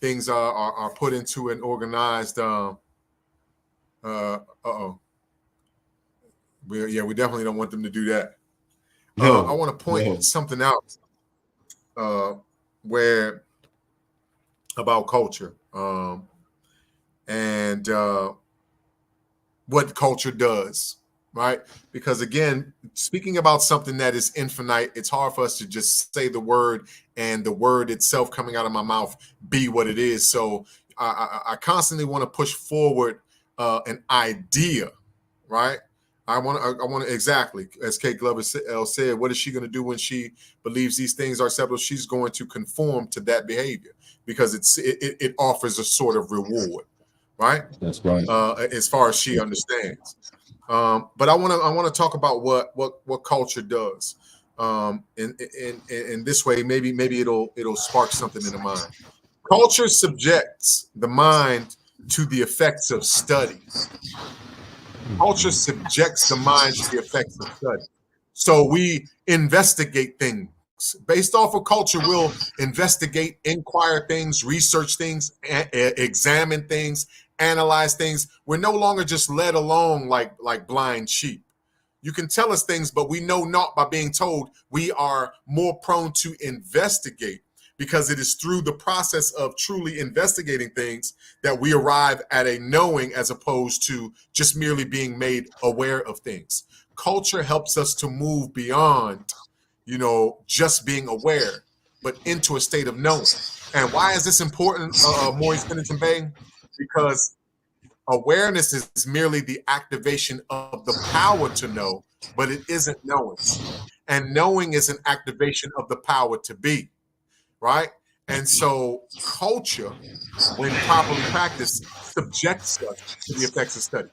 things are put into an organized. We definitely don't want them to do that. No, I want to point something out where about culture and what culture does, right? Because again, speaking about something that is infinite, it's hard for us to just say the word and the word itself coming out of my mouth be what it is. So I constantly want to push forward an idea, right? I want to exactly as Kate Glover said. What is she going to do when she believes these things are acceptable? She's going to conform to that behavior because it offers a sort of reward, right? That's right. As far as she understands. But I want to talk about what culture does. In this way, maybe it'll spark something in the mind. Culture subjects the mind to the effects of study. Culture subjects the mind to the effects of study. So we investigate things. Based off of culture, we'll investigate, inquire things, research things, examine things, analyze things. We're no longer just led along like blind sheep. You can tell us things, but we know not by being told. We are more prone to investigate because it is through the process of truly investigating things that we arrive at a knowing as opposed to just merely being made aware of things. Culture helps us to move beyond, just being aware, but into a state of knowing. And why is this important, Maurice Pennington Bay? Because awareness is merely the activation of the power to know, but it isn't knowing. And knowing is an activation of the power to be. Right? And so culture, when properly practiced, subjects us to the effects of study.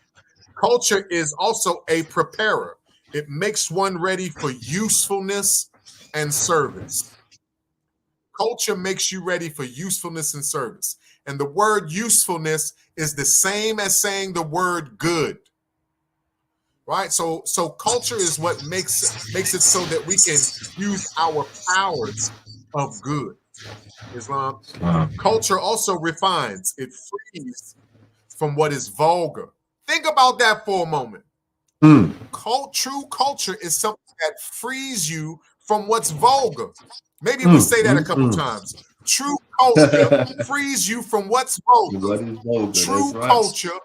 Culture is also a preparer. It makes one ready for usefulness and service. Culture makes you ready for usefulness and service. And the word usefulness is the same as saying the word good. Right? So culture is what makes it so that we can use our powers of good. Islam. Culture also refines. It frees from what is vulgar. Think about that for a moment. True culture is something that frees you from what's vulgar. Maybe we say that a couple times. True culture frees you from what's vulgar. What is vulgar? True That's right. culture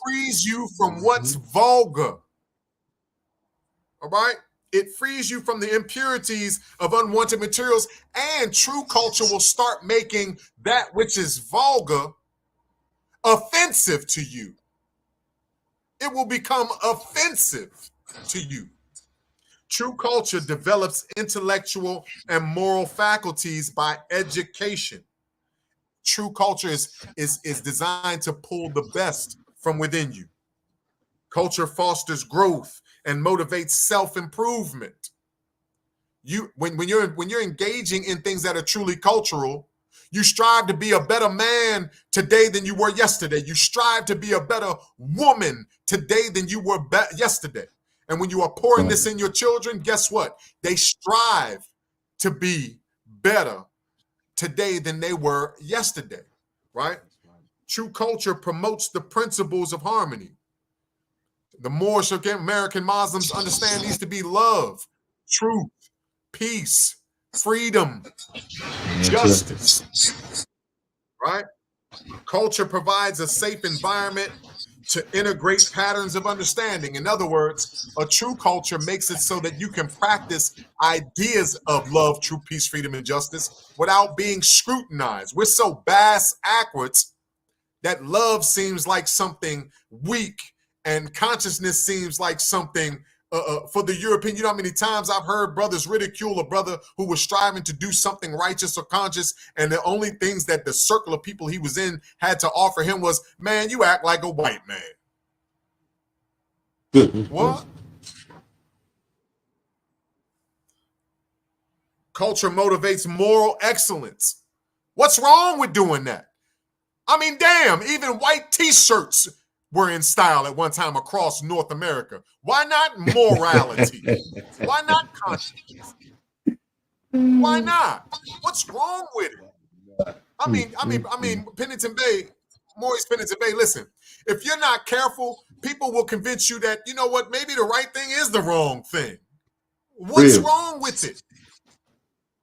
frees you from what's vulgar. All right? It frees you from the impurities of unwanted materials, and true culture will start making that which is vulgar offensive to you. It will become offensive. to you. True culture develops intellectual and moral faculties by education. True culture is designed to pull the best from within you. Culture fosters growth and motivates self-improvement. When you're engaging in things that are truly cultural, you strive to be a better man today than you were yesterday. You strive to be a better woman today than you were yesterday. And when you are pouring this in your children, guess what? They strive to be better today than they were yesterday, right? True culture promotes the principles of harmony. The Moorish American Muslims understand these to be love, truth, peace, freedom, justice, right? Culture provides a safe environment to integrate patterns of understanding. In other words, a true culture makes it so that you can practice ideas of love, truth, peace, freedom, and justice without being scrutinized. We're so bass-ackwards that love seems like something weak and consciousness seems like something for the European. You know how many times I've heard brothers ridicule a brother who was striving to do something righteous or conscious, and the only things that the circle of people he was in had to offer him was, man, you act like a white man. What? Culture motivates moral excellence. What's wrong with doing that? I mean, damn, even white t-shirts were in style at one time across North America. Why not morality? Why not conscience? Why not? What's wrong with it? I mean, Pennington Bay, Maurice Pennington Bay, listen, if you're not careful, people will convince you that, you know what, maybe the right thing is the wrong thing. What's wrong with it?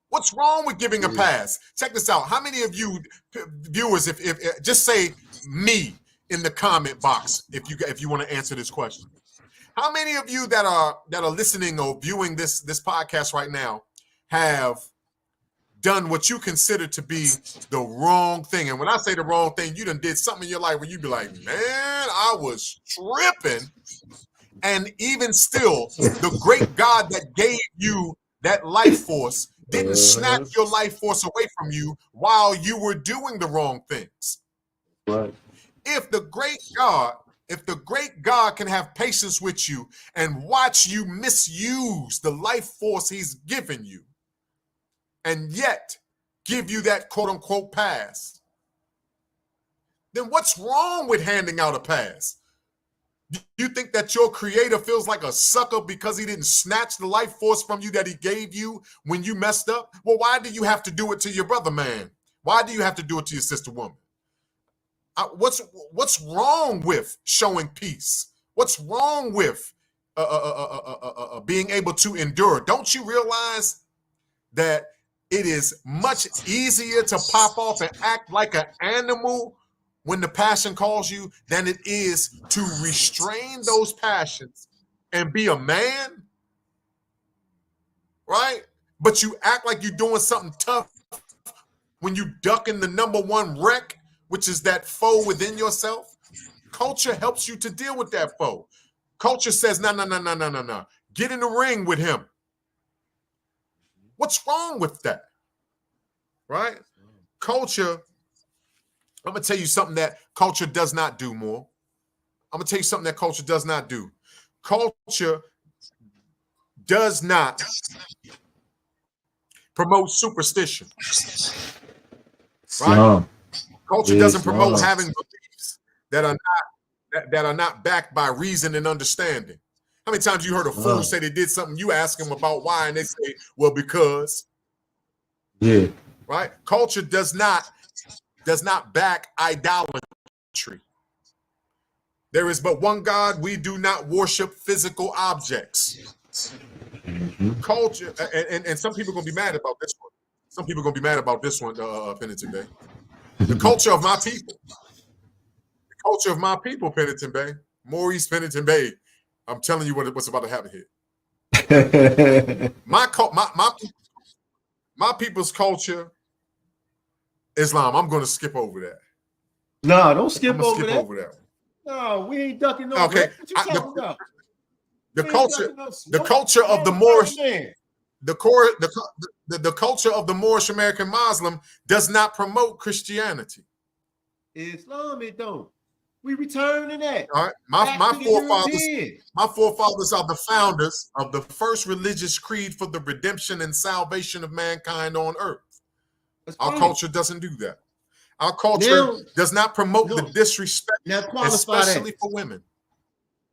What's wrong with giving a pass? Check this out. How many of you viewers, if just say me in the comment box, if you want to answer this question. How many of you that are listening or viewing this podcast right now have done what you consider to be the wrong thing? And when I say the wrong thing, you done did something in your life where you be like, man, I was tripping. And even still, the great God that gave you that life force didn't snap your life force away from you while you were doing the wrong things. Right. If the great God can have patience with you and watch you misuse the life force he's given you, and yet give you that quote unquote pass, then what's wrong with handing out a pass? Do you think that your creator feels like a sucker because he didn't snatch the life force from you that he gave you when you messed up? Well, why do you have to do it to your brother man? Why do you have to do it to your sister woman? What's wrong with showing peace? What's wrong with being able to endure? Don't you realize that it is much easier to pop off and act like an animal when the passion calls you than it is to restrain those passions and be a man? Right? But you act like you're doing something tough when you duck in the number one wreck, which is that foe within yourself. Culture helps you to deal with that foe. Culture says, no. Get in the ring with him. What's wrong with that? Right? Culture, I'm going to tell you something that culture does not do more. I'm going to tell you something that culture does not do. Culture does not promote superstition. Right? No. Culture doesn't promote having beliefs that are not backed by reason and understanding. How many times you heard a fool say they did something, you ask them about why, and they say, well, because. Yeah. Right? Culture does not back idolatry. There is but one God. We do not worship physical objects. Mm-hmm. Culture, and some people are going to be mad about this one. Some people are going to be mad about this one, Pennington Bay. The culture of my people. The culture of my people, Pennington Bay. Maurice Pennington Bay. I'm telling you what's about to happen here. My people's culture, Islam. I'm going to skip over that. No, don't skip over that. No, we ain't ducking no. Okay. What you talking about? the culture of the Moorish, the culture of the Moorish American Muslim does not promote Christianity. Islam, it don't. We return to that. All right, my forefathers are the founders of the first religious creed for the redemption and salvation of mankind on earth. Our culture doesn't do that. Our culture does not promote the disrespect, especially for women.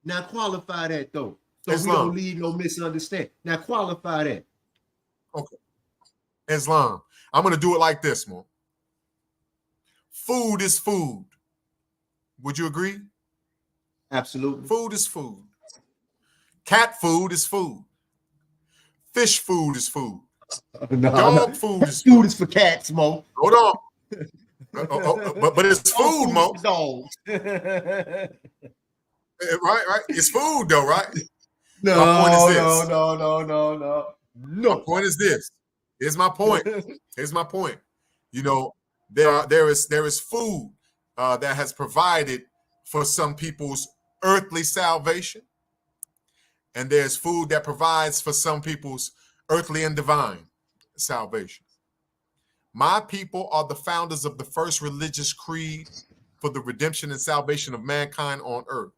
Now qualify that though, so Islam. we don't leave no misunderstanding. Now qualify that. Okay, Islam. I'm gonna do it like this, Mo. Food is food. Would you agree? Absolutely. Food is food. Cat food is food. Fish food is food. Dog food is food. Food is for cats, Mo. Hold on. But it's food, Mo. Dogs. Right. It's food, though, right? No. My point is this. Here's my point. You know, there is food that has provided for some people's earthly salvation, and there's food that provides for some people's earthly and divine salvation. My people are the founders of the first religious creed for the redemption and salvation of mankind on earth.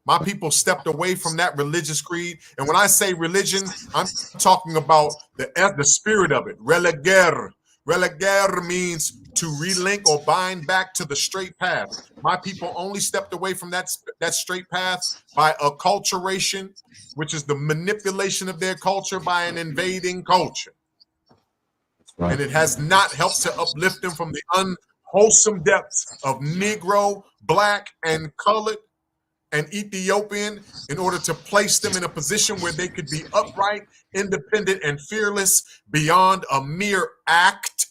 My people stepped away from that religious creed. And when I say religion, I'm talking about the spirit of it. Relegare. Relegare means to relink or bind back to the straight path. My people only stepped away from that straight path by acculturation, which is the manipulation of their culture by an invading culture. Right. And it has not helped to uplift them from the unwholesome depths of Negro, Black, and colored and Ethiopian in order to place them in a position where they could be upright, independent, and fearless beyond a mere act.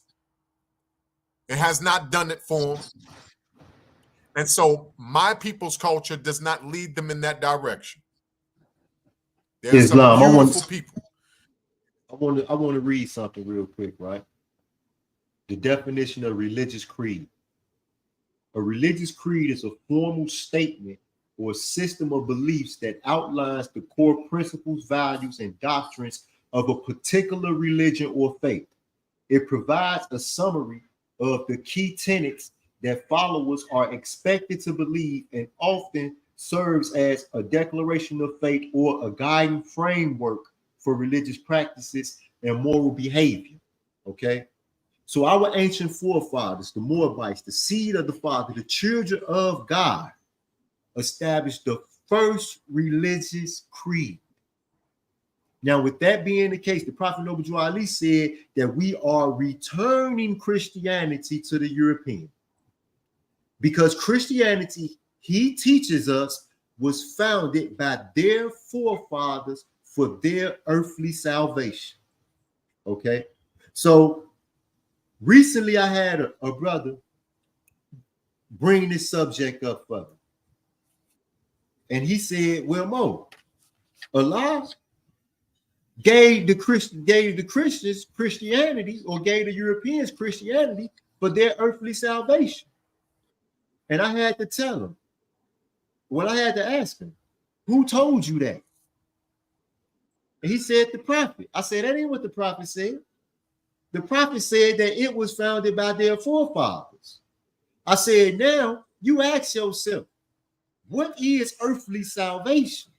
It has not done it for them. And so my people's culture does not lead them in that direction. There's Islam, some beautiful people. I want to read something real quick, right? The definition of religious creed. A religious creed is a formal statement or system of beliefs that outlines the core principles, values, and doctrines of a particular religion or faith. It provides a summary of the key tenets that followers are expected to believe and often serves as a declaration of faith or a guiding framework for religious practices and moral behavior. Okay? So our ancient forefathers, the Moabites, the seed of the Father, the children of God, established the first religious creed. Now, with that being the case, the Prophet Noble Ali said that we are returning Christianity to the European. Because Christianity, he teaches us, was founded by their forefathers for their earthly salvation. Okay? So, recently I had a brother bring this subject up for me. And he said, well, Mo, Allah gave the Christians Christianity, or gave the Europeans Christianity for their earthly salvation. And I had to tell him, well, I had to ask him, who told you that? And he said, the prophet. I said, that ain't what the prophet said. The prophet said that it was founded by their forefathers. I said, now you ask yourself, what is earthly salvation?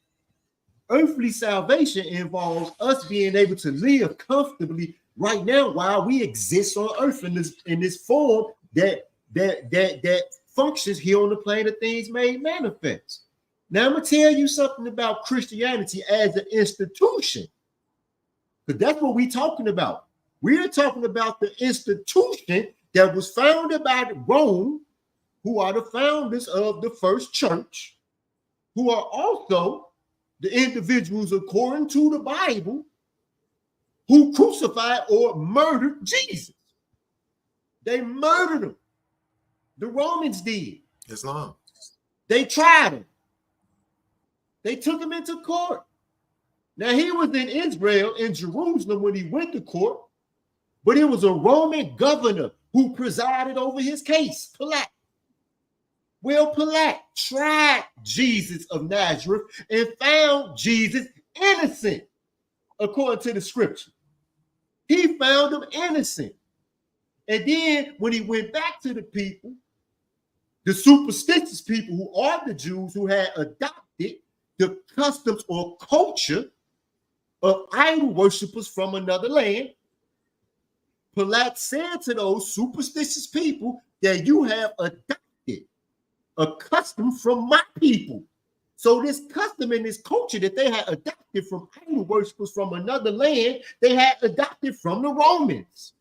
Earthly salvation involves us being able to live comfortably right now while we exist on earth in this form that functions here on the plane of things made manifest. Now I'm gonna tell you something about Christianity as an institution, because that's what we're talking about. We're talking about the institution that was founded by Rome, who are the founders of the first church, who are also the individuals, according to the Bible, who crucified or murdered Jesus. They murdered him. The Romans did. Islam. They tried him. They took him into court. Now, he was in Israel, in Jerusalem, when he went to court, but it was a Roman governor who presided over his case, Pilate. Well, Pilate tried Jesus of Nazareth and found Jesus innocent, according to the scripture. He found him innocent. And then when he went back to the people, the superstitious people who are the Jews who had adopted the customs or culture of idol worshippers from another land, Pilate said to those superstitious people that you have adopted a custom from my people. So this custom and this culture that they had adopted from idol worshippers from another land, they had adopted from the Romans,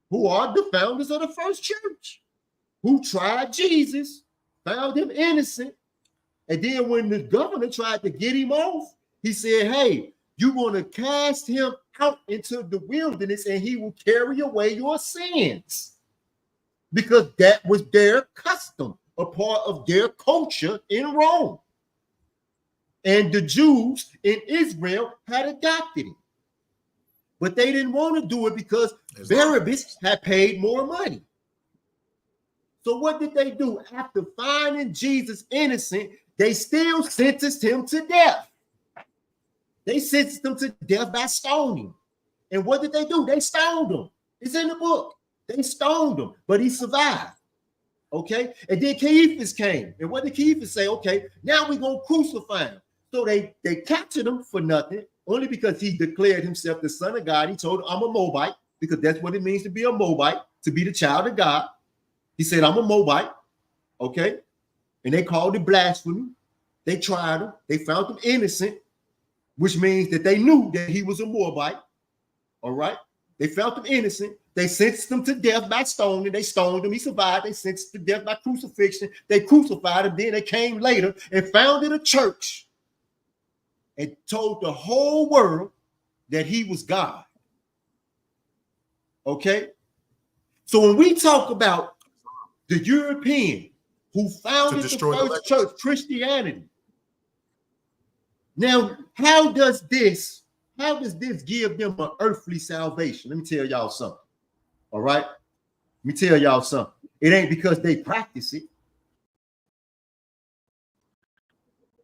who are the founders of the first church, who tried Jesus, found him innocent. And then when the governor tried to get him off, he said, hey, you're going to cast him out into the wilderness and he will carry away your sins. Because that was their custom, a part of their culture in Rome. And the Jews in Israel had adopted it. But they didn't want to do it because Barabbas had paid more money. So what did they do? After finding Jesus innocent, they still sentenced him to death. They sentenced him to death by stoning. And what did they do? They stoned him. It's in the book. They stoned him, but he survived. Okay? And then Caiaphas came. And what did Caiaphas say? Okay, now we're going to crucify him. So they captured him for nothing, only because he declared himself the Son of God. He told him, I'm a Moabite, because that's what it means to be a Moabite, to be the child of God. He said, I'm a Moabite. Okay? And they called it blasphemy. They tried him. They found him innocent, which means that they knew that he was a Moabite. All right? They found him innocent. They sentenced him to death by stoning. They stoned him. He survived. They sentenced him to death by crucifixion. They crucified him. Then they came later and founded a church and told the whole world that he was God. Okay? So when we talk about the European who founded the first church, Christianity, now how does this give them an earthly salvation? Let me tell y'all something. All right? Let me tell y'all something. It ain't because they practice it.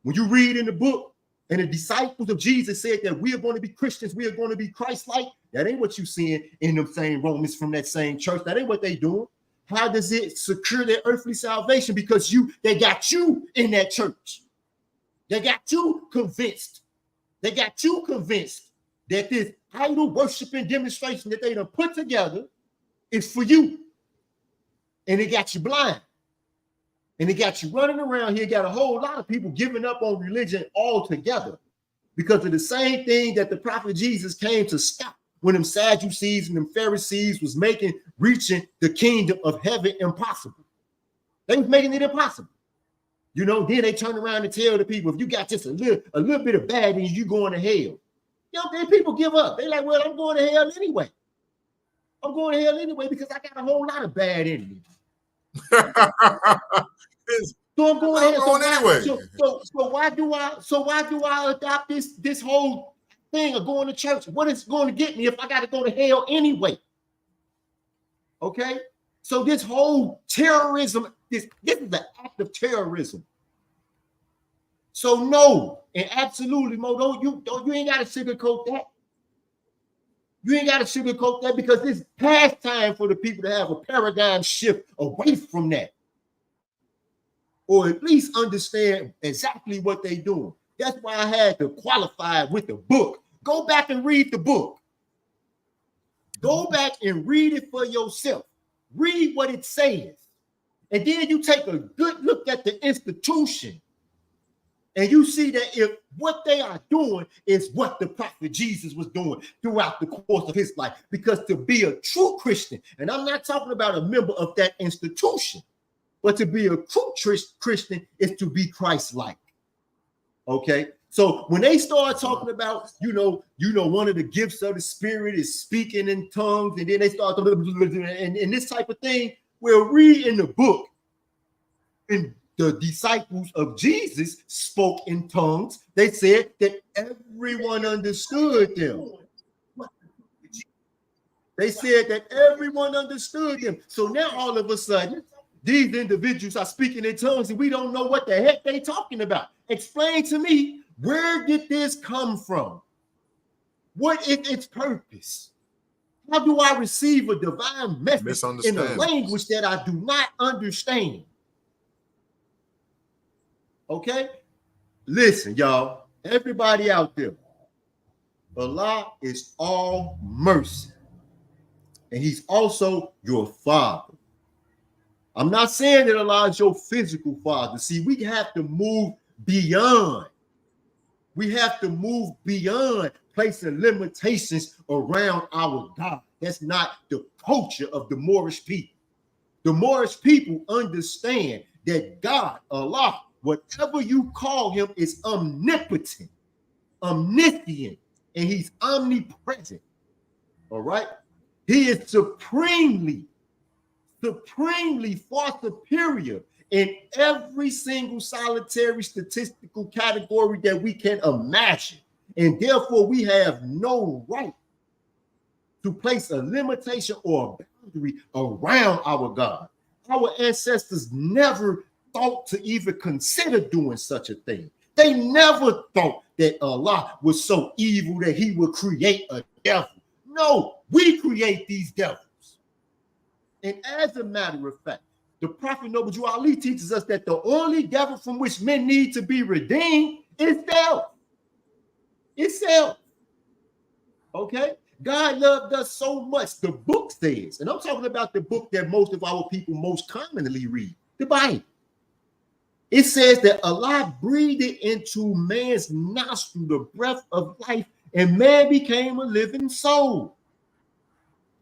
When you read in the book, and the disciples of Jesus said that we are going to be Christians, we are going to be Christ-like, that ain't what you seeing in them same Romans from that same church. That ain't what they doing. How does it secure their earthly salvation? Because they got you in that church. They got you convinced. They got you convinced that this idol worshiping demonstration that they done put together is for you. And it got you blind. And it got you running around here. Got a whole lot of people giving up on religion altogether because of the same thing that the prophet Jesus came to stop when them Sadducees and them Pharisees was reaching the kingdom of heaven impossible. They was making it impossible. You know, then they turn around and tell the people, if you got just a little bit of bad in you, going to hell. You know, then people give up. They like, well, I'm going to hell anyway. I'm going to hell anyway because I got a whole lot of bad in me. So I'm going anyway. So why do I adopt this whole thing of going to church? What is going to get me if I got to go to hell anyway? Okay, so this whole terrorism, this is an act of terrorism. So no, and absolutely, Mo, you ain't got to sugarcoat that. You ain't got to sugarcoat that because it's past time for the people to have a paradigm shift away from that. Or at least understand exactly what they're doing. That's why I had to qualify with the book. Go back and read the book. Go back and read it for yourself. Read what it says. And then you take a good look at the institution. And you see that if what they are doing is what the prophet Jesus was doing throughout the course of his life. Because to be a true Christian, and I'm not talking about a member of that institution, but to be a true Christian is to be Christ-like. Okay? So when they start talking about, one of the gifts of the Spirit is speaking in tongues, and then they start and this type of thing, we'll read in the book, and the disciples of Jesus spoke in tongues. They said that everyone understood them. They said that everyone understood them. So now all of a sudden, These individuals are speaking in tongues and we don't know what the heck they talking about. Explain to me, where did this come from? What is its purpose? How do I receive a divine message in a language that I do not understand? Okay? Listen, y'all, everybody out there, Allah is all mercy. And he's also your father. I'm not saying that Allah is your physical father. See, we have to move beyond. We have to move beyond placing limitations around our God. That's not the culture of the Moorish people. The Moorish people understand that God, Allah, whatever you call him, is omnipotent, omniscient, and he's omnipresent. All right? He is supremely far superior in every single solitary statistical category that we can imagine. And therefore, we have no right to place a limitation or a boundary around our God. Our ancestors never thought to even consider doing such a thing. They never thought that Allah was so evil that he would create a devil. No, we create these devils. And as a matter of fact, the Prophet Noble Jew Ali teaches us that the only devil from which men need to be redeemed is self. It's self. Okay? God loved us so much, the book says, and I'm talking about the book that most of our people most commonly read, the Bible. It says that Allah breathed into man's nostril the breath of life, and man became a living soul.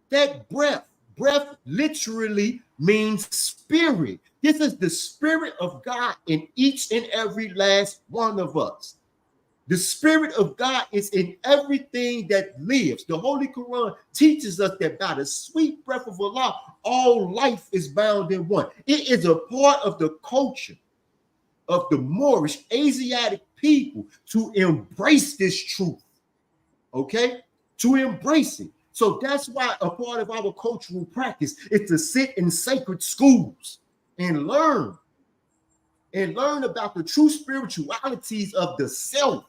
That breath literally means spirit. This is the spirit of God in each and every last one of us. The spirit of God is in everything that lives. The Holy Quran teaches us that by the sweet breath of Allah, all life is bound in one. It is a part of the culture of the Moorish Asiatic people to embrace this truth. Okay? To embrace it. So that's why a part of our cultural practice is to sit in sacred schools and learn about the true spiritualities of the self,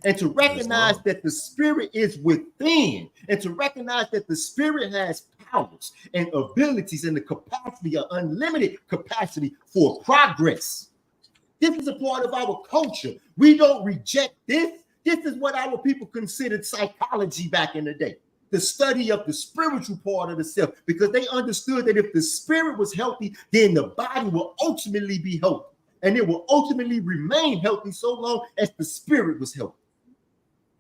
and to recognize that the spirit is within, and to recognize that the spirit has powers and abilities and the capacity, an unlimited capacity for progress. This is a part of our culture. We don't reject this. This is what our people considered psychology back in the day. The study of the spiritual part of the self, because they understood that if the spirit was healthy, then the body will ultimately be healthy. And it will ultimately remain healthy so long as the spirit was healthy.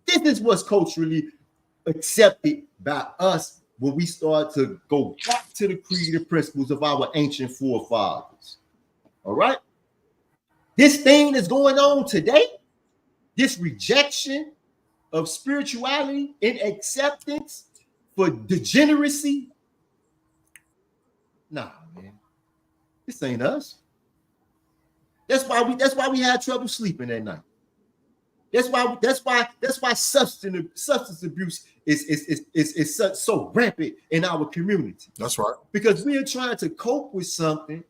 This is what's culturally accepted by us when we start to go back to the creative principles of our ancient forefathers. All right? This thing that's going on today, this rejection of spirituality and acceptance for degeneracy. Nah, man. This ain't us. That's why we had trouble sleeping at night. That's why substance abuse is so rampant in our community. That's right. Because we are trying to cope with something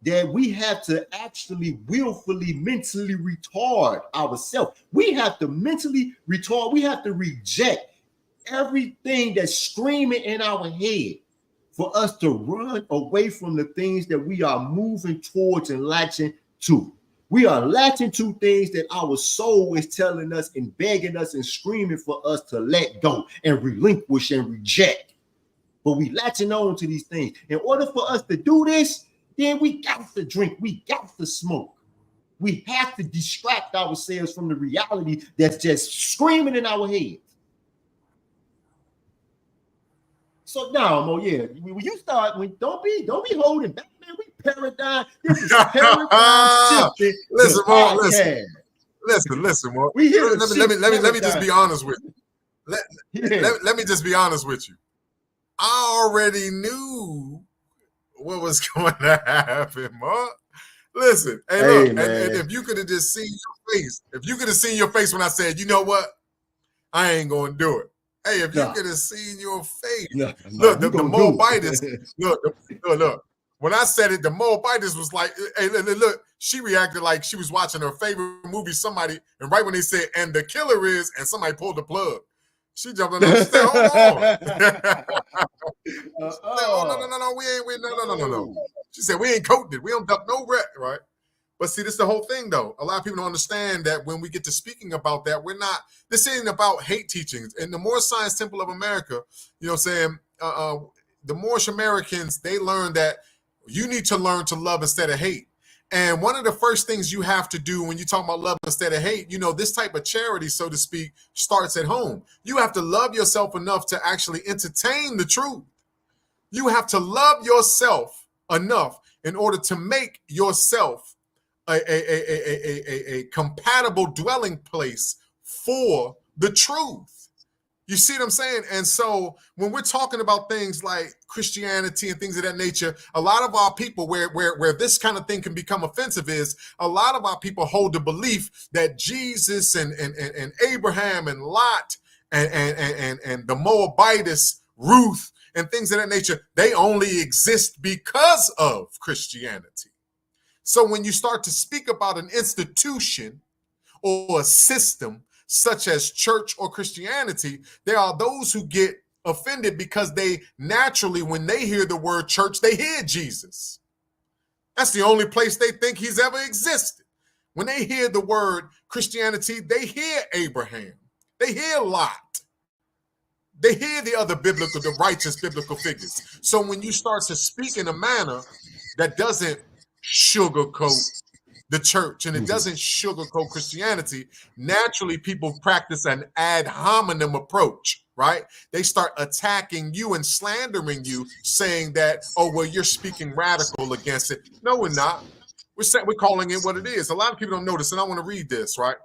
that we have to actually willfully, mentally retard ourselves. We have to mentally retard. We have to reject everything that's screaming in our head for us to run away from the things that we are moving towards and latching to. We are latching to things that our soul is telling us and begging us and screaming for us to let go and relinquish and reject. But we latching on to these things. In order for us to do this, then we got to drink, we got to smoke. We have to distract ourselves from the reality that's just screaming in our heads. So now, Mo, yeah, when you start, don't be holding back, man. We paradigm. This is paradigm shifting. Listen, Mo, listen, Mo. Let me just be honest with you. Let me just be honest with you. I already knew what was going to happen, Mo. Listen, hey, look, and if you could have just seen your face, when I said, you know what, I ain't gonna do it. Hey, if you could have seen your face, look, the Moabites, look. when I said it, the Moabitess was like, hey, look, she reacted like she was watching her favorite movie, somebody, and right when they said, and the killer is, and somebody pulled the plug. She jumped in. She said, hold on. She said, oh, no, we ain't, no. She said, we ain't coating it. We don't duck no rat, right? But see, this is the whole thing, though. A lot of people don't understand that when we get to speaking about that, this ain't about hate teachings. In the Moorish Science Temple of America, you know what I'm saying, the Moorish Americans, they learned that you need to learn to love instead of hate. And one of the first things you have to do when you talk about love instead of hate, you know, this type of charity, so to speak, starts at home. You have to love yourself enough to actually entertain the truth. You have to love yourself enough in order to make yourself a compatible dwelling place for the truth. You see what I'm saying? And so when we're talking about things like Christianity and things of that nature, a lot of our people where this kind of thing can become offensive is a lot of our people hold the belief that Jesus and Abraham and Lot and the Moabitess, Ruth, and things of that nature, they only exist because of Christianity. So when you start to speak about an institution or a system such as church or Christianity, there are those who get offended because they naturally, when they hear the word church, they hear Jesus. That's the only place they think he's ever existed. When they hear the word Christianity, they hear Abraham. They hear Lot. They hear the other the righteous biblical figures. So when you start to speak in a manner that doesn't sugarcoat the church and it doesn't sugarcoat Christianity, naturally people practice an ad hominem approach, right? They start attacking you and slandering you, saying that, oh, well, you're speaking radical against it. No, we're not. We're calling it what it is. A lot of people don't know this, and I want to read this, right?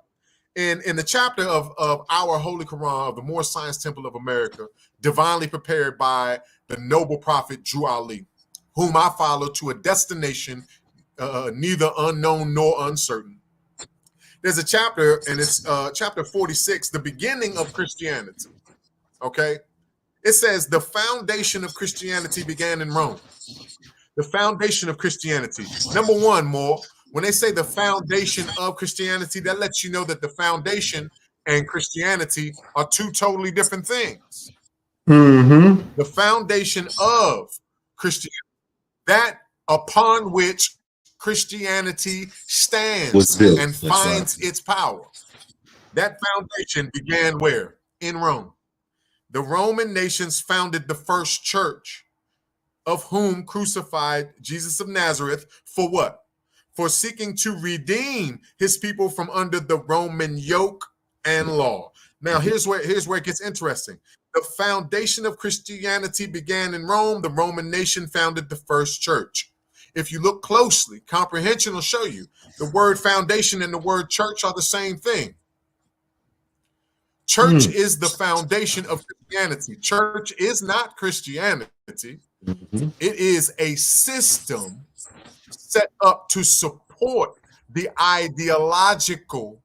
In the chapter of our Holy Quran of the Moorish Science Temple of America, divinely prepared by the noble prophet Drew Ali, whom I follow to a destination neither unknown nor uncertain. There's a chapter, and it's chapter 46, the beginning of Christianity. Okay? It says, the foundation of Christianity began in Rome. The foundation of Christianity. Number one, more. When they say the foundation of Christianity, that lets you know that the foundation and Christianity are two totally different things. The foundation of Christianity, that upon which Christianity stands and finds its power. That foundation began where? In Rome. The Roman nations founded the first church, of whom crucified Jesus of Nazareth for what? For seeking to redeem his people from under the Roman yoke and law. Now, here's where it gets interesting. The foundation of Christianity began in Rome. The Roman nation founded the first church. If you look closely, comprehension will show you the word foundation and the word church are the same thing. Church is the foundation of Christianity. Church is not Christianity. It is a system set up to support the ideological,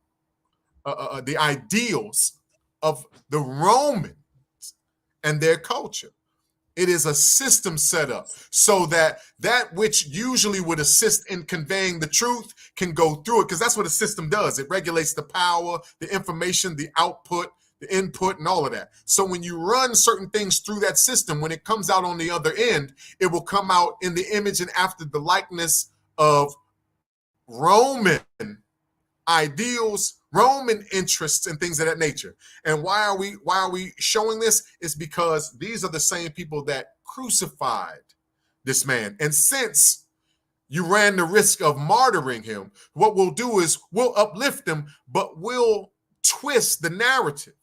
the ideals of the Romans and their culture. It is a system set up so that which usually would assist in conveying the truth can go through it, because that's what a system does. It regulates the power, the information, the output, the input, and all of that. So when you run certain things through that system, when it comes out on the other end, it will come out in the image and after the likeness of Roman ideals, Roman interests, and things of that nature. And why are we showing this? Is because these are the same people that crucified this man. And since you ran the risk of martyring him, what we'll do is we'll uplift him, but we'll twist the narrative.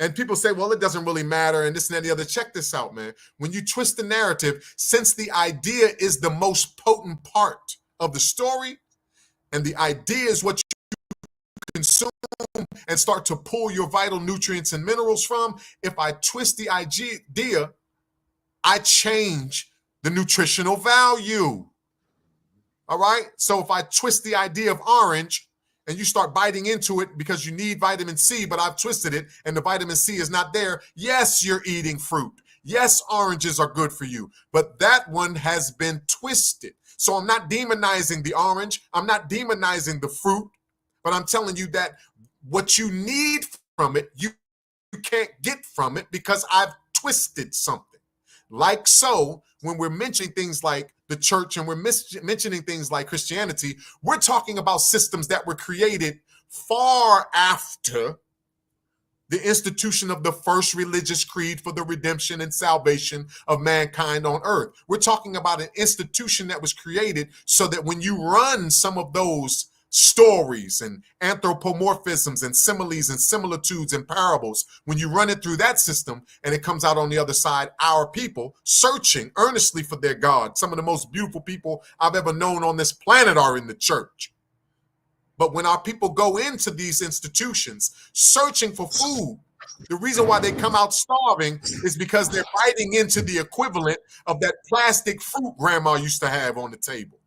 And people say, well, it doesn't really matter, and this and that and the other. Check this out, man. When you twist the narrative, since the idea is the most potent part of the story, and the idea is what you consume and start to pull your vital nutrients and minerals from, if I twist the idea, I change the nutritional value. All right? So if I twist the idea of orange, and you start biting into it because you need vitamin C, but I've twisted it and the vitamin C is not there, yes, you're eating fruit. Yes, oranges are good for you, but that one has been twisted. So I'm not demonizing the orange. I'm not demonizing the fruit, but I'm telling you that what you need from it, you can't get from it because I've twisted something. Like so, when we're mentioning things like the church and we're mentioning things like Christianity, we're talking about systems that were created far after the institution of the first religious creed for the redemption and salvation of mankind on earth. We're talking about an institution that was created so that when you run some of those stories and anthropomorphisms and similes and similitudes and parables, when you run it through that system and it comes out on the other side, our people searching earnestly for their God. Some of the most beautiful people I've ever known on this planet are in the church. But when our people go into these institutions searching for food, the reason why they come out starving is because they're biting into the equivalent of that plastic fruit grandma used to have on the table.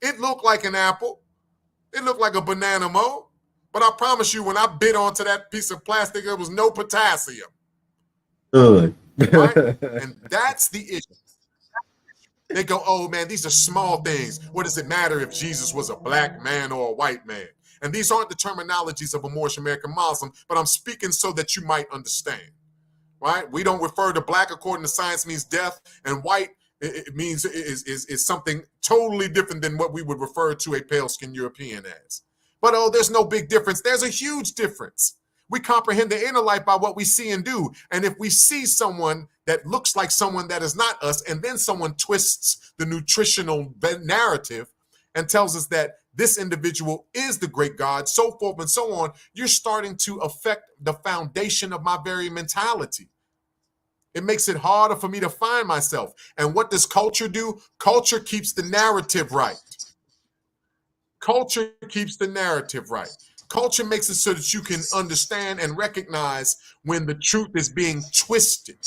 It looked like an apple. It looked like a banana mo. But I promise you, when I bit onto that piece of plastic, there was no potassium. Good. Right? And that's the issue. They go, oh man, these are small things. What does it matter if Jesus was a black man or a white man? And these aren't the terminologies of a Moorish American Muslim, but I'm speaking so that you might understand, right? We don't refer to black according to science means death, and white it means is something totally different than what we would refer to a pale-skinned European as. But oh, there's no big difference. There's a huge difference. We comprehend the inner life by what we see and do. And if we see someone that looks like someone that is not us, and then someone twists the nutritional narrative and tells us that this individual is the great God, so forth and so on, you're starting to affect the foundation of my very mentality. It makes it harder for me to find myself. And what does culture do? Culture keeps the narrative right. Culture keeps the narrative right. Culture makes it so that you can understand and recognize when the truth is being twisted,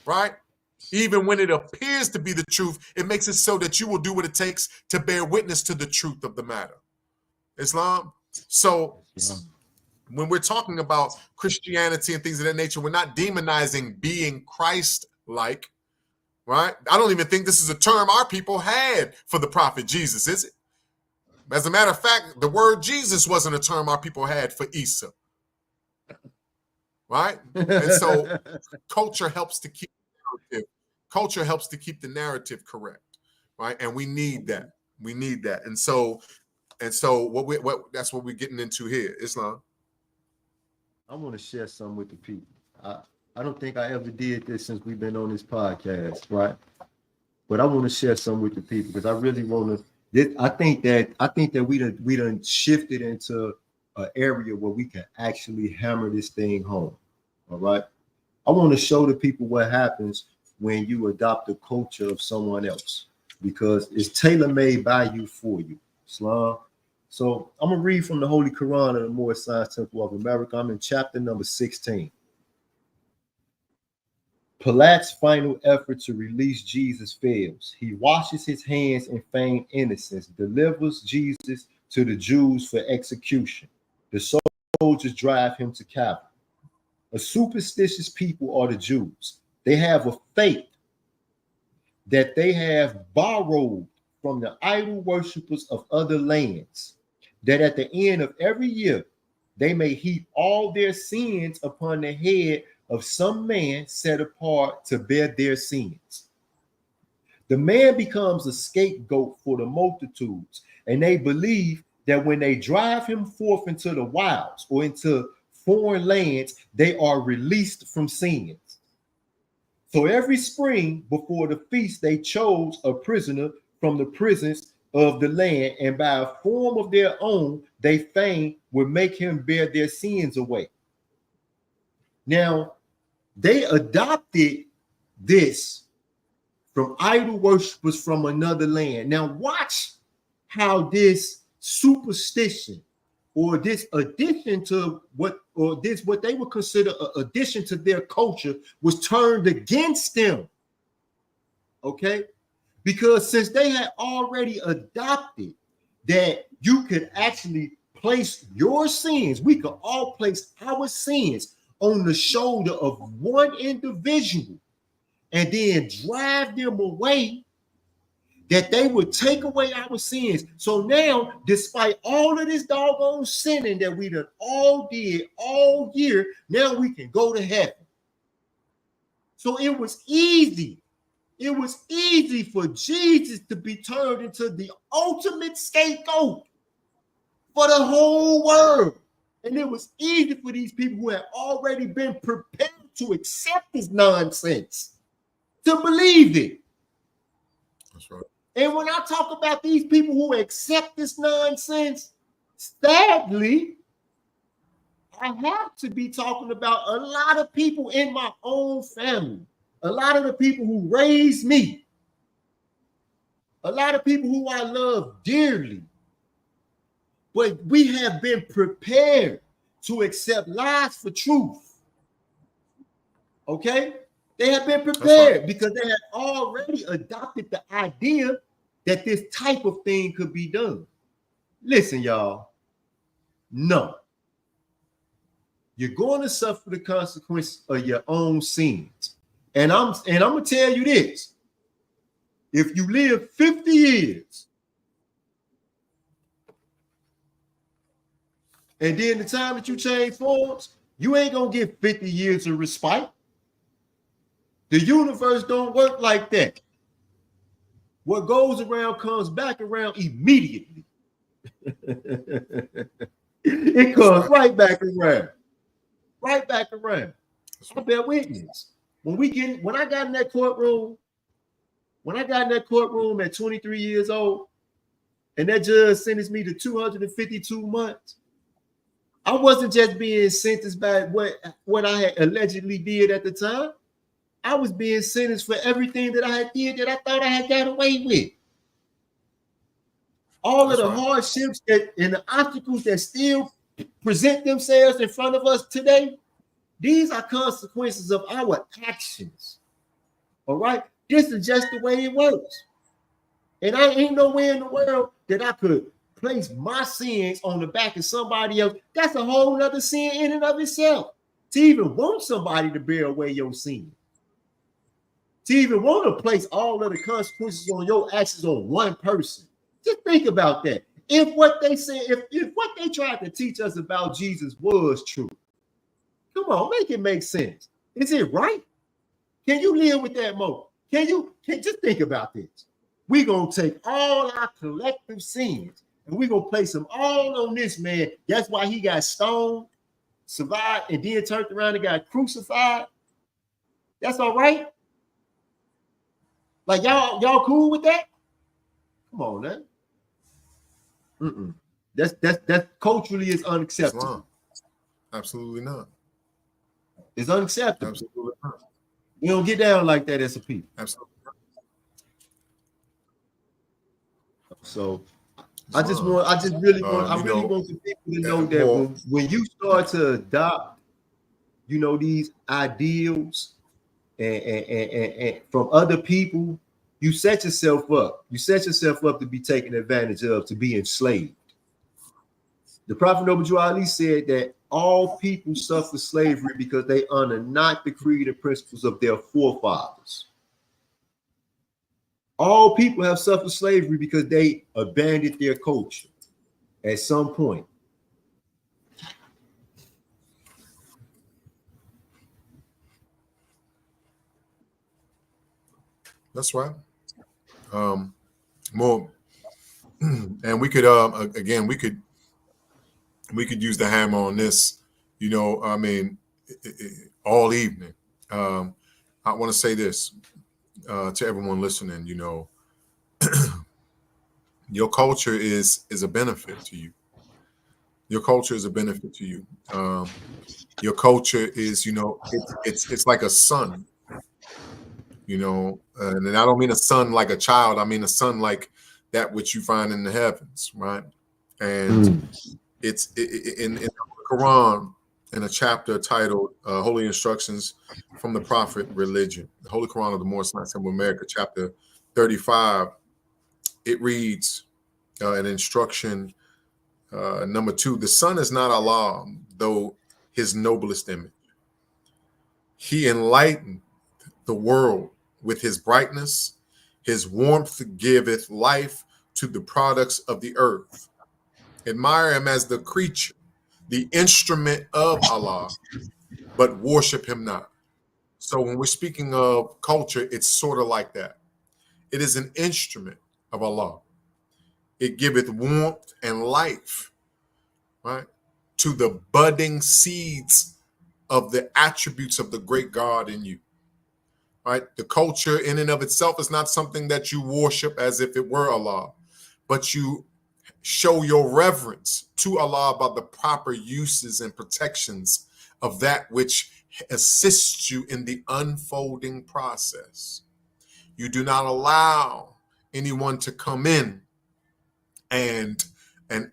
right? Even when it appears to be the truth, it makes it so that you will do what it takes to bear witness to the truth of the matter. Islam. So when we're talking about Christianity and things of that nature, we're not demonizing being Christ-like, right? I don't even think this is a term our people had for the prophet Jesus, is it? As a matter of fact, the word Jesus wasn't a term our people had for Isa, right? And so culture helps to keep the narrative. Culture helps to keep the narrative correct, right? And we need that. We need that. And so what that's what we're getting into here, Islam. I want to share something with the people. I don't think I ever did this since we've been on this podcast, right? But I want to share something with the people because I really want to. I think that we done shifted into an area where we can actually hammer this thing home. All right. I want to show the people what happens when you adopt the culture of someone else because it's tailor-made by you for you. Islam. So I'm gonna read from the Holy Quran of the Moorish Science Temple of America. I'm in chapter number 16. Pilate's final effort to release Jesus fails. He washes his hands in feigned innocence, delivers Jesus to the Jews for execution. The soldiers drive him to Calvary. A superstitious people are the Jews. They have a faith that they have borrowed from the idol worshippers of other lands, that at the end of every year, they may heap all their sins upon the head of some man set apart to bear their sins. The man becomes a scapegoat for the multitudes, and they believe that when they drive him forth into the wilds or into foreign lands, they are released from sins. So every spring before the feast, they chose a prisoner from the prisons of the land, and by a form of their own, they fain would make him bear their sins away. Now, they adopted this from idol worshippers from another land. Now, watch how this superstition or this addition to what they would consider an addition to their culture was turned against them. Okay? Because since they had already adopted that you could actually place your sins, we could all place our sins on the shoulder of one individual. and then drive them away, that they would take away our sins. So now, despite all of this doggone sinning that we done all did all year, now we can go to heaven. So it was easy. It was easy for Jesus to be turned into the ultimate scapegoat for the whole world. And it was easy for these people who had already been prepared to accept this nonsense to believe it. That's right. And when I talk about these people who accept this nonsense, sadly, I have to be talking about a lot of people in my own family, a lot of the people who raised me, a lot of people who I love dearly. But we have been prepared to accept lies for truth. Okay? They have been prepared because they had already adopted the idea that this type of thing could be done. Listen, y'all. No. You're going to suffer the consequences of your own sins. And I'm gonna tell you this. If you live 50 years, and then the time that you change forms, you ain't gonna get 50 years of respite. The universe don't work like that. What goes around comes back around immediately. It comes right back around. Right back around. I bear witness. When I got in that courtroom at 23 years old, and that judge sentenced me to 252 months, I wasn't just being sentenced by what I had allegedly did at the time. I was being sentenced for everything that I had did that I thought I had got away with. All of the hardships and the obstacles that still present themselves in front of us today, these are consequences of our actions. All right? This is just the way it works. And I ain't nowhere in the world that I could place my sins on the back of somebody else. That's a whole nother sin in and of itself. To even want somebody to bear away your sin. To even want to place all of the consequences on your actions on one person. Just think about that. If what they said, if what they tried to teach us about Jesus was true, come on, make it make sense. Is it right? Can you live with that more? Can just think about this? We're gonna take all our collective sins and we're gonna place them all on this man. That's why he got stoned, survived, and then turned around and got crucified. That's all right. Like y'all cool with that? Come on, man. That's culturally is unacceptable. Absolutely not. It's unacceptable. Absolutely not. We don't get down like that as a people. Absolutely not. So I really want the people to know that when you start to adopt, these ideals and from other people, you set yourself up. You set yourself up to be taken advantage of, to be enslaved. The Prophet Noble Ali said that all people suffer slavery because they honor not the creed and principles of their forefathers. All people have suffered slavery because they abandoned their culture at some point. That's right. More, and we could again we could use the hammer on this. I mean, all evening. I want to say this to everyone listening. Your culture is a benefit to you. Your culture is a benefit to you. Your culture is, it's like a sun. And I don't mean a son like a child. I mean a son like that which you find in the heavens, right? And it's in the Quran, in a chapter titled Holy Instructions from the Prophet Religion, the Holy Quran of the Moorish Temple of America, chapter 35. It reads an instruction number 2: the Son is not Allah, though his noblest image. He enlightened the world with his brightness. His warmth giveth life to the products of the earth. Admire him as the creature, the instrument of Allah, but worship him not. So when we're speaking of culture, it's sort of like that. It is an instrument of Allah. It giveth warmth and life, right, to the budding seeds of the attributes of the great God in you. Right? The culture in and of itself is not something that you worship as if it were Allah, but you show your reverence to Allah about the proper uses and protections of that which assists you in the unfolding process. You do not allow anyone to come in and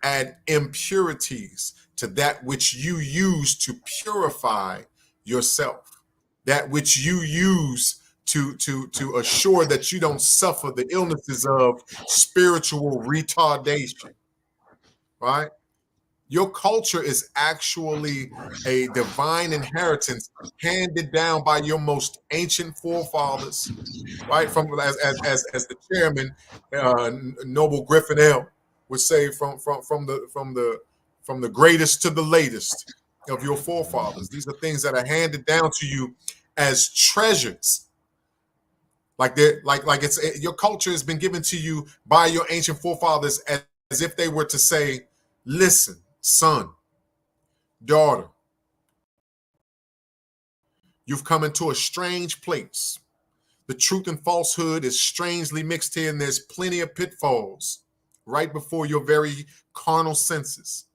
add impurities to that which you use to purify yourself, that which you use to assure that you don't suffer the illnesses of spiritual retardation, right? Your culture is actually a divine inheritance handed down by your most ancient forefathers, right? From as the chairman, Noble Griffin L. would say, from the greatest to the latest of your forefathers. These are things that are handed down to you as treasures. Like it's your culture has been given to you by your ancient forefathers as if they were to say, listen, son, daughter, you've come into a strange place. The truth and falsehood is strangely mixed here, and there's plenty of pitfalls right before your very carnal senses.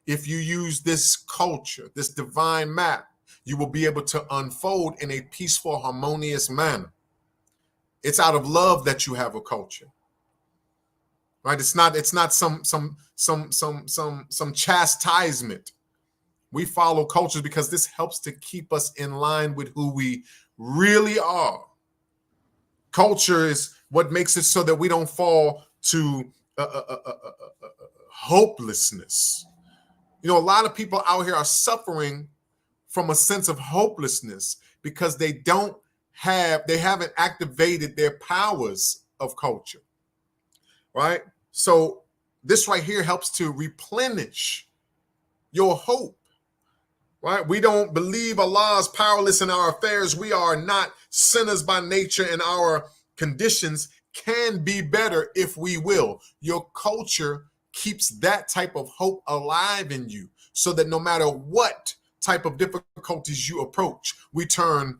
If you use this culture, this divine map, you will be able to unfold in a peaceful, harmonious manner. It's out of love that you have a culture, right? It's not some chastisement. We follow cultures because this helps to keep us in line with who we really are. Culture is what makes it so that we don't fall to hopelessness. You know, a lot of people out here are suffering from a sense of hopelessness because they haven't activated their powers of culture, right? So this right here helps to replenish your hope, right? We don't believe Allah is powerless in our affairs. We are not sinners by nature, and our conditions can be better if we will. Your culture keeps that type of hope alive in you so that no matter what type of difficulties you approach, we turn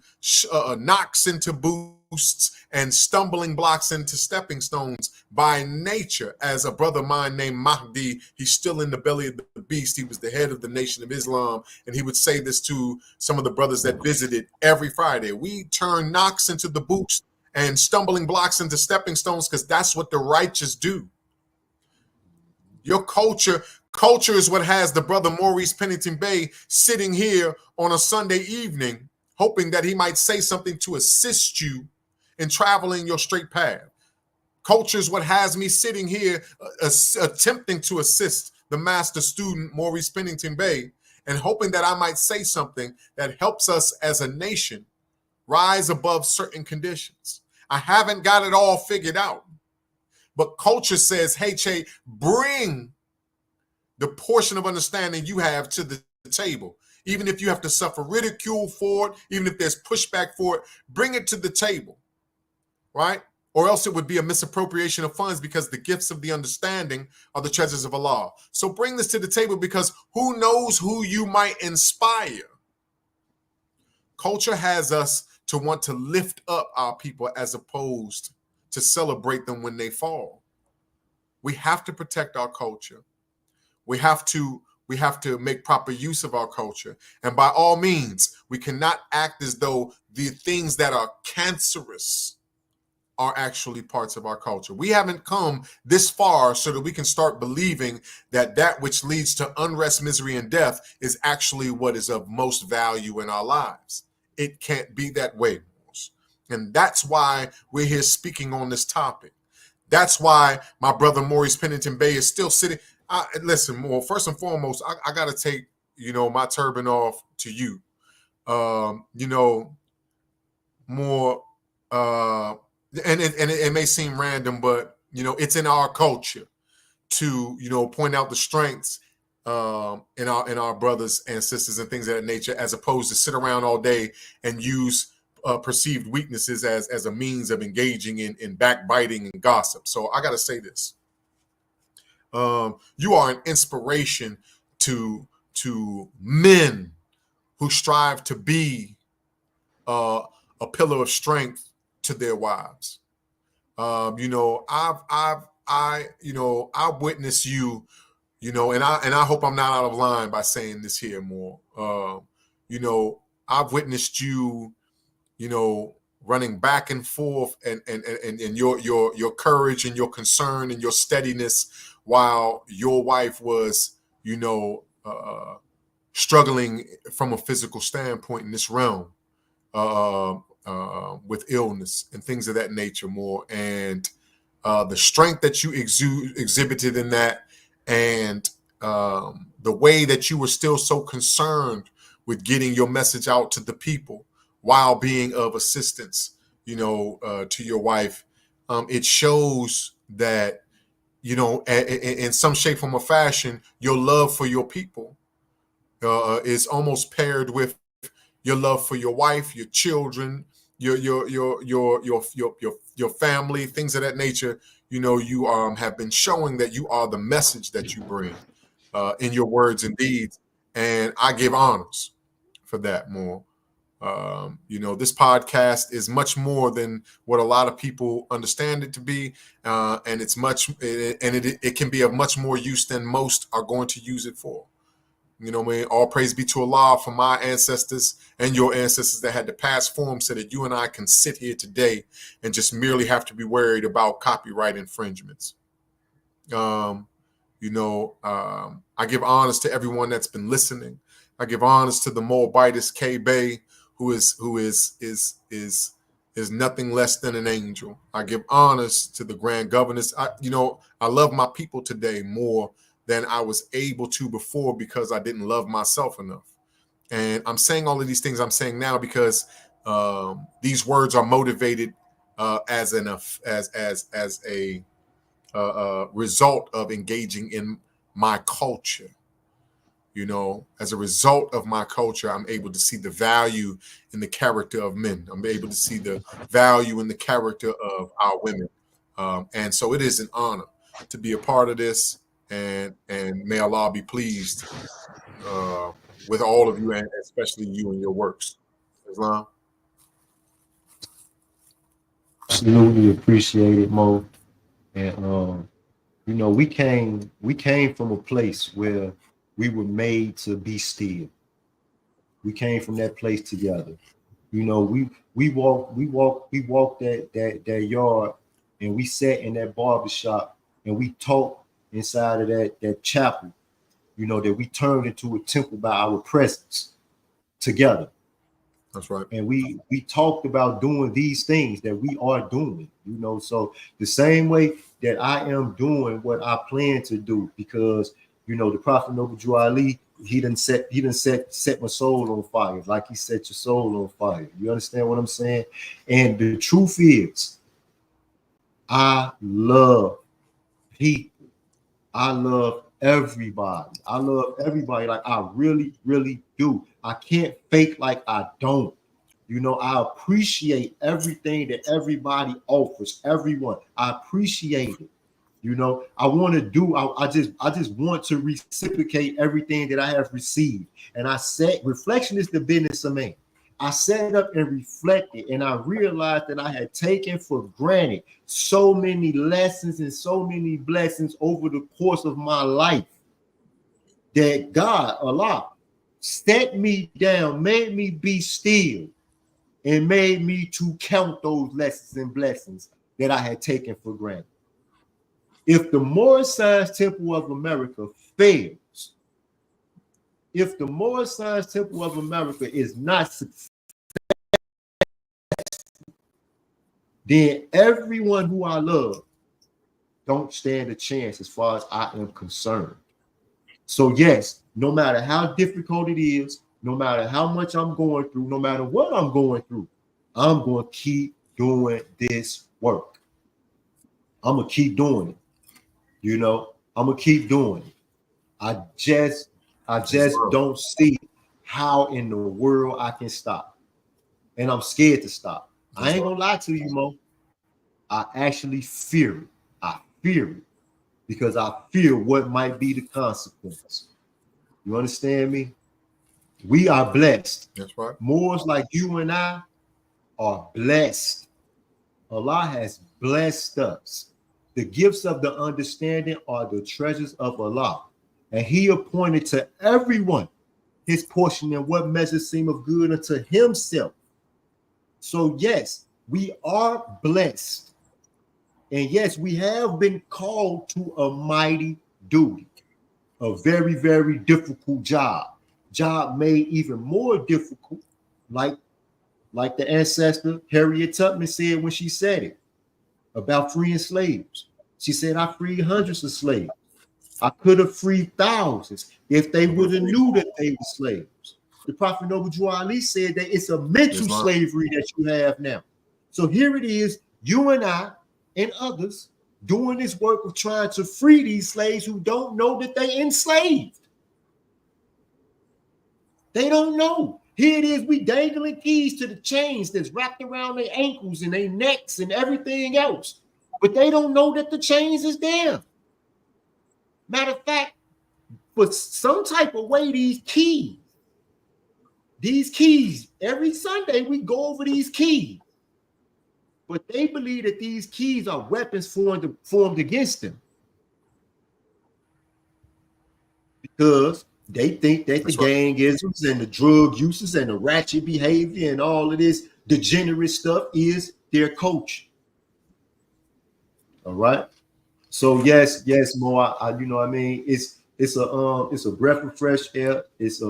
knocks into boosts and stumbling blocks into stepping stones by nature. As a brother of mine named Mahdi, he's still in the belly of the beast. He was the head of the Nation of Islam, and he would say this to some of the brothers that visited every Friday. We turn knocks into the boots and stumbling blocks into stepping stones because that's what the righteous do. Your culture is what has the brother Maurice Pennington Bey sitting here on a Sunday evening, hoping that he might say something to assist you in traveling your straight path. Culture is what has me sitting here attempting to assist the master student Maurice Pennington Bey and hoping that I might say something that helps us as a nation rise above certain conditions. I haven't got it all figured out. But culture says, hey, Che, bring the portion of understanding you have to the table. Even if you have to suffer ridicule for it, even if there's pushback for it, bring it to the table, right? Or else it would be a misappropriation of funds because the gifts of the understanding are the treasures of Allah. So bring this to the table because who knows who you might inspire. Culture has us to want to lift up our people as opposed to celebrate them when they fall. We have to protect our culture. We have to make proper use of our culture. And by all means, we cannot act as though the things that are cancerous are actually parts of our culture. We haven't come this far so that we can start believing that which leads to unrest, misery, and death is actually what is of most value in our lives. It can't be that way. And that's why we're here speaking on this topic. That's why my brother Maurice Pennington Bey is still sitting. Listen, more first and foremost, I got to take, my turban off to you. More it may seem random, but it's in our culture to point out the strengths in our brothers and sisters and things of that nature, as opposed to sit around all day and use perceived weaknesses as a means of engaging in backbiting and gossip. So I got to say this: you are an inspiration to men who strive to be a pillar of strength to their wives. I've witnessed you, and I hope I'm not out of line by saying this here more. I've witnessed you, running back and forth, and your courage and your concern and your steadiness, while your wife was, struggling from a physical standpoint in this realm, with illness and things of that nature more. And the strength that you exhibited in that, and the way that you were still so concerned with getting your message out to the people while being of assistance, to your wife, it shows that, in some shape, form, or fashion, your love for your people is almost paired with your love for your wife, your children, your family, things of that nature. You have been showing that you are the message that you bring in your words and deeds, and I give honors for that more. This podcast is much more than what a lot of people understand it to be, and it's much, and it can be of much more use than most are going to use it for. All praise be to Allah for my ancestors and your ancestors that had to pass form so that you and I can sit here today and just merely have to be worried about copyright infringements. I give honors to everyone that's been listening. I give honors to the Moabitess K Bay, who is nothing less than an angel. I give honors to the Grand Governess. I love my people today more than I was able to before, because I didn't love myself enough. And I'm saying all of these things I'm saying now because these words are motivated as a result of engaging in my culture. As a result of my culture, I'm able to see the value in the character of men. I'm able to see the value in the character of our women. And so it is an honor to be a part of this. And may Allah be pleased with all of you, and especially you and your works. Islam. Absolutely appreciate it, Mo. And we came from a place where we were made to be still. We came from that place together. We walked that yard, and we sat in that barbershop, and we talked inside of that chapel, that we turned into a temple by our presence together. That's right. And we talked about doing these things that we are doing, so the same way that I am doing what I plan to do, because the Prophet Noble Drew Ali, he didn't set my soul on fire like he set your soul on fire. You understand what I'm saying? And the truth is, I love people. I love everybody. I love everybody like I really, really do. I can't fake like I don't. I appreciate everything that everybody offers, everyone. I appreciate it. I want to do, I just want to reciprocate everything that I have received. And I said, reflection is the business of man. I sat up and reflected, and I realized that I had taken for granted so many lessons and so many blessings over the course of my life, that God, Allah, set me down, made me be still, and made me to count those lessons and blessings that I had taken for granted. If the Moorish Science Temple of America fails, if the Moorish Science Temple of America is not successful, then everyone who I love don't stand a chance as far as I am concerned. So yes, no matter how difficult it is, no matter how much I'm going through, no matter what I'm going through, I'm going to keep doing this work. I'm gonna keep doing it. You know, I'm gonna keep doing it. I just don't see how in the world I can stop. And I'm scared to stop. I ain't gonna lie to you, Mo. I actually fear it. I fear it because I fear what might be the consequence. You understand me? We are blessed. That's right. Moors like you and I are blessed. Allah has blessed us. The gifts of the understanding are the treasures of Allah. And he appointed to everyone his portion in what measure seemeth good unto himself. So yes, we are blessed. And yes, we have been called to a mighty duty, a very, very difficult job made even more difficult, like the ancestor Harriet Tubman said when she said it about freeing slaves. She said, I freed hundreds of slaves. I could have freed thousands if they would have knew that they were slaves. The Prophet Noble Ali said that it's a mental slavery that you have now. So here it is, you and I and others doing this work of trying to free these slaves who don't know that they enslaved. They don't know. Here it is, we dangling keys to the chains that's wrapped around their ankles and their necks and everything else. But they don't know that the chains is there. Matter of fact, for some type of way, these keys, every Sunday we go over these keys. But they believe that these keys are weapons formed against them. Because they think that the gangisms and the drug uses and the ratchet behavior and all of this degenerate stuff is their culture. All right. So yes, Mo. I you know what I mean. It's a breath of fresh air. It's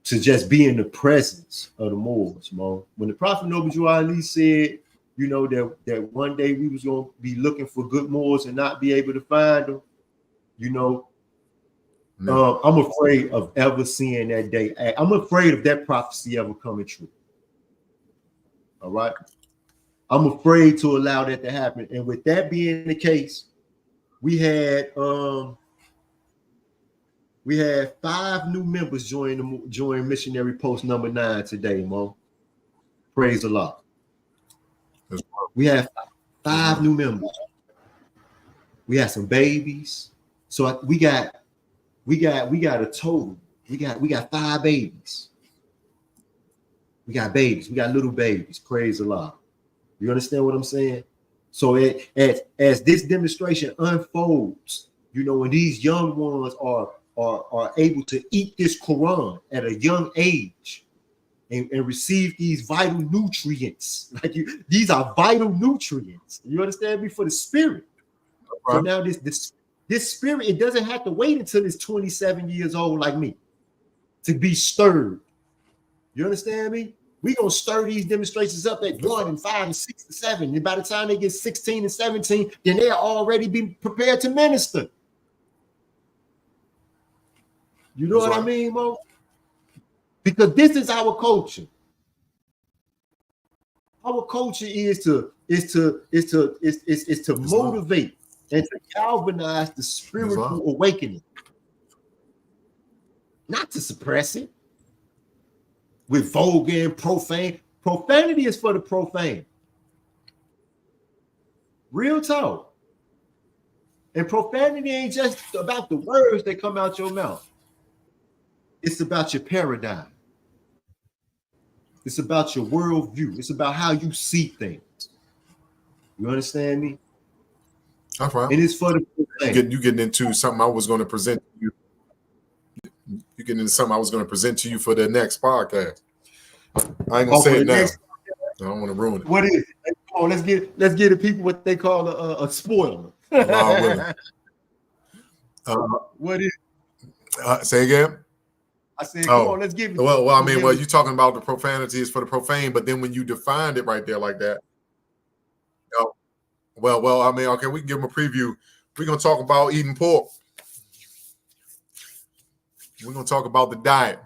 to just be in the presence of the Moors, Mo. When the Prophet Noble Ali said, you know, that one day we was gonna be looking for good Moors and not be able to find them, you know. I'm afraid of ever seeing that day. I'm afraid of that prophecy ever coming true. All right. I'm afraid to allow that to happen. And with that being the case, we had 5 new members join missionary post number 9 today, Mo. Praise Allah. We have 5 new members. We had some babies. So we got a total. We got 5 babies. We got babies. We got little babies. Praise Allah. You understand what I'm saying? So as this demonstration unfolds, you know, when these young ones are able to eat this Quran at a young age and receive these vital nutrients, these are vital nutrients. You understand me? For the spirit. Right. So now this spirit, it doesn't have to wait until it's 27 years old like me to be stirred. You understand me? We're going to stir these demonstrations up at 1 and 5 and 6 and 7. And by the time they get 16 and 17, then they'll already be prepared to minister. You know what I mean, Mo? Because this is our culture. Our culture is to motivate and to galvanize the spiritual awakening, not to suppress it with vulgar and profane. Profanity is for the profane. Real talk. And profanity ain't just about the words that come out your mouth. It's about your paradigm. It's about your worldview. It's about how you see things. You understand me? That's right. And it's for the profane. You getting into something I was going to present to you. You getting into something I was going to present to you for the next podcast. I ain't gonna say it now. I don't want to ruin it. What is it? Come on, let's get the people what they call a spoiler. What is it? Say again. I said, come on, let's give it. Well, I mean, you're talking about the profanity is for the profane, but then when you defined it right there like that, well, I mean, okay, we can give them a preview. We're gonna talk about eating pork. We're gonna talk about the diet,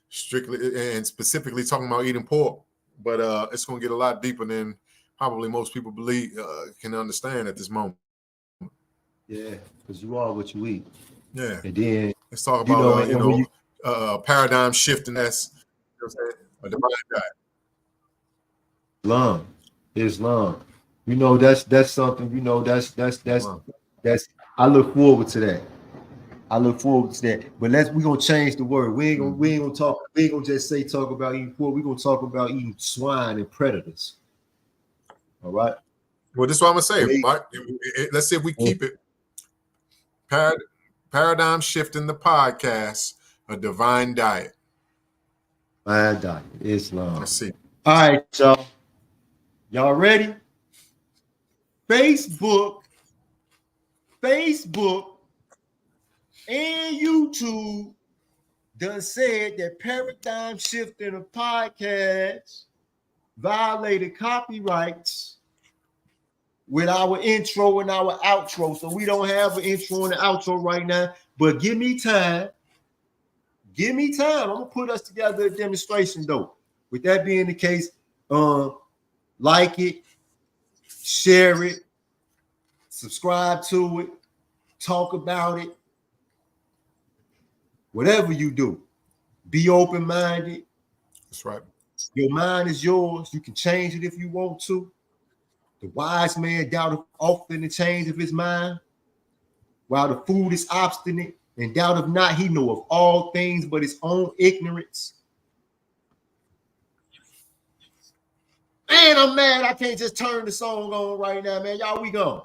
strictly and specifically talking about eating pork. but it's going to get a lot deeper than probably most people believe can understand at this moment. Yeah, because you are what you eat. Yeah. And then Let's talk you know, about and when paradigm shifting. That's a divine diet. Islam. You know, that's something. You know, that's I look forward to that. I look forward to that. But we're gonna change the word. We ain't gonna talk. We ain't gonna just talk about eating pork. We're gonna talk about eating swine and predators. All right. Well, this is what I'm gonna say. Right? Let's see if we keep it. Paradigm shifting the podcast, a divine diet. Divine diet, Islam. Let's see. All right, y'all. Y'all ready? Facebook, and YouTube done said that paradigm shifting a podcast violated copyrights with our intro and our outro. So we don't have an intro and an outro right now, but give me time. Give me time. I'm gonna put us together a demonstration though. With that being the case, like it, share it, subscribe to it, talk about it. Whatever you do, be open-minded. That's right. Your mind is yours. You can change it if you want to. The wise man doubteth often the change of his mind, while the fool is obstinate and doubteth not. He knoweth all things but his own ignorance. Man, I'm mad I can't just turn the song on right now, man. Y'all, we gone.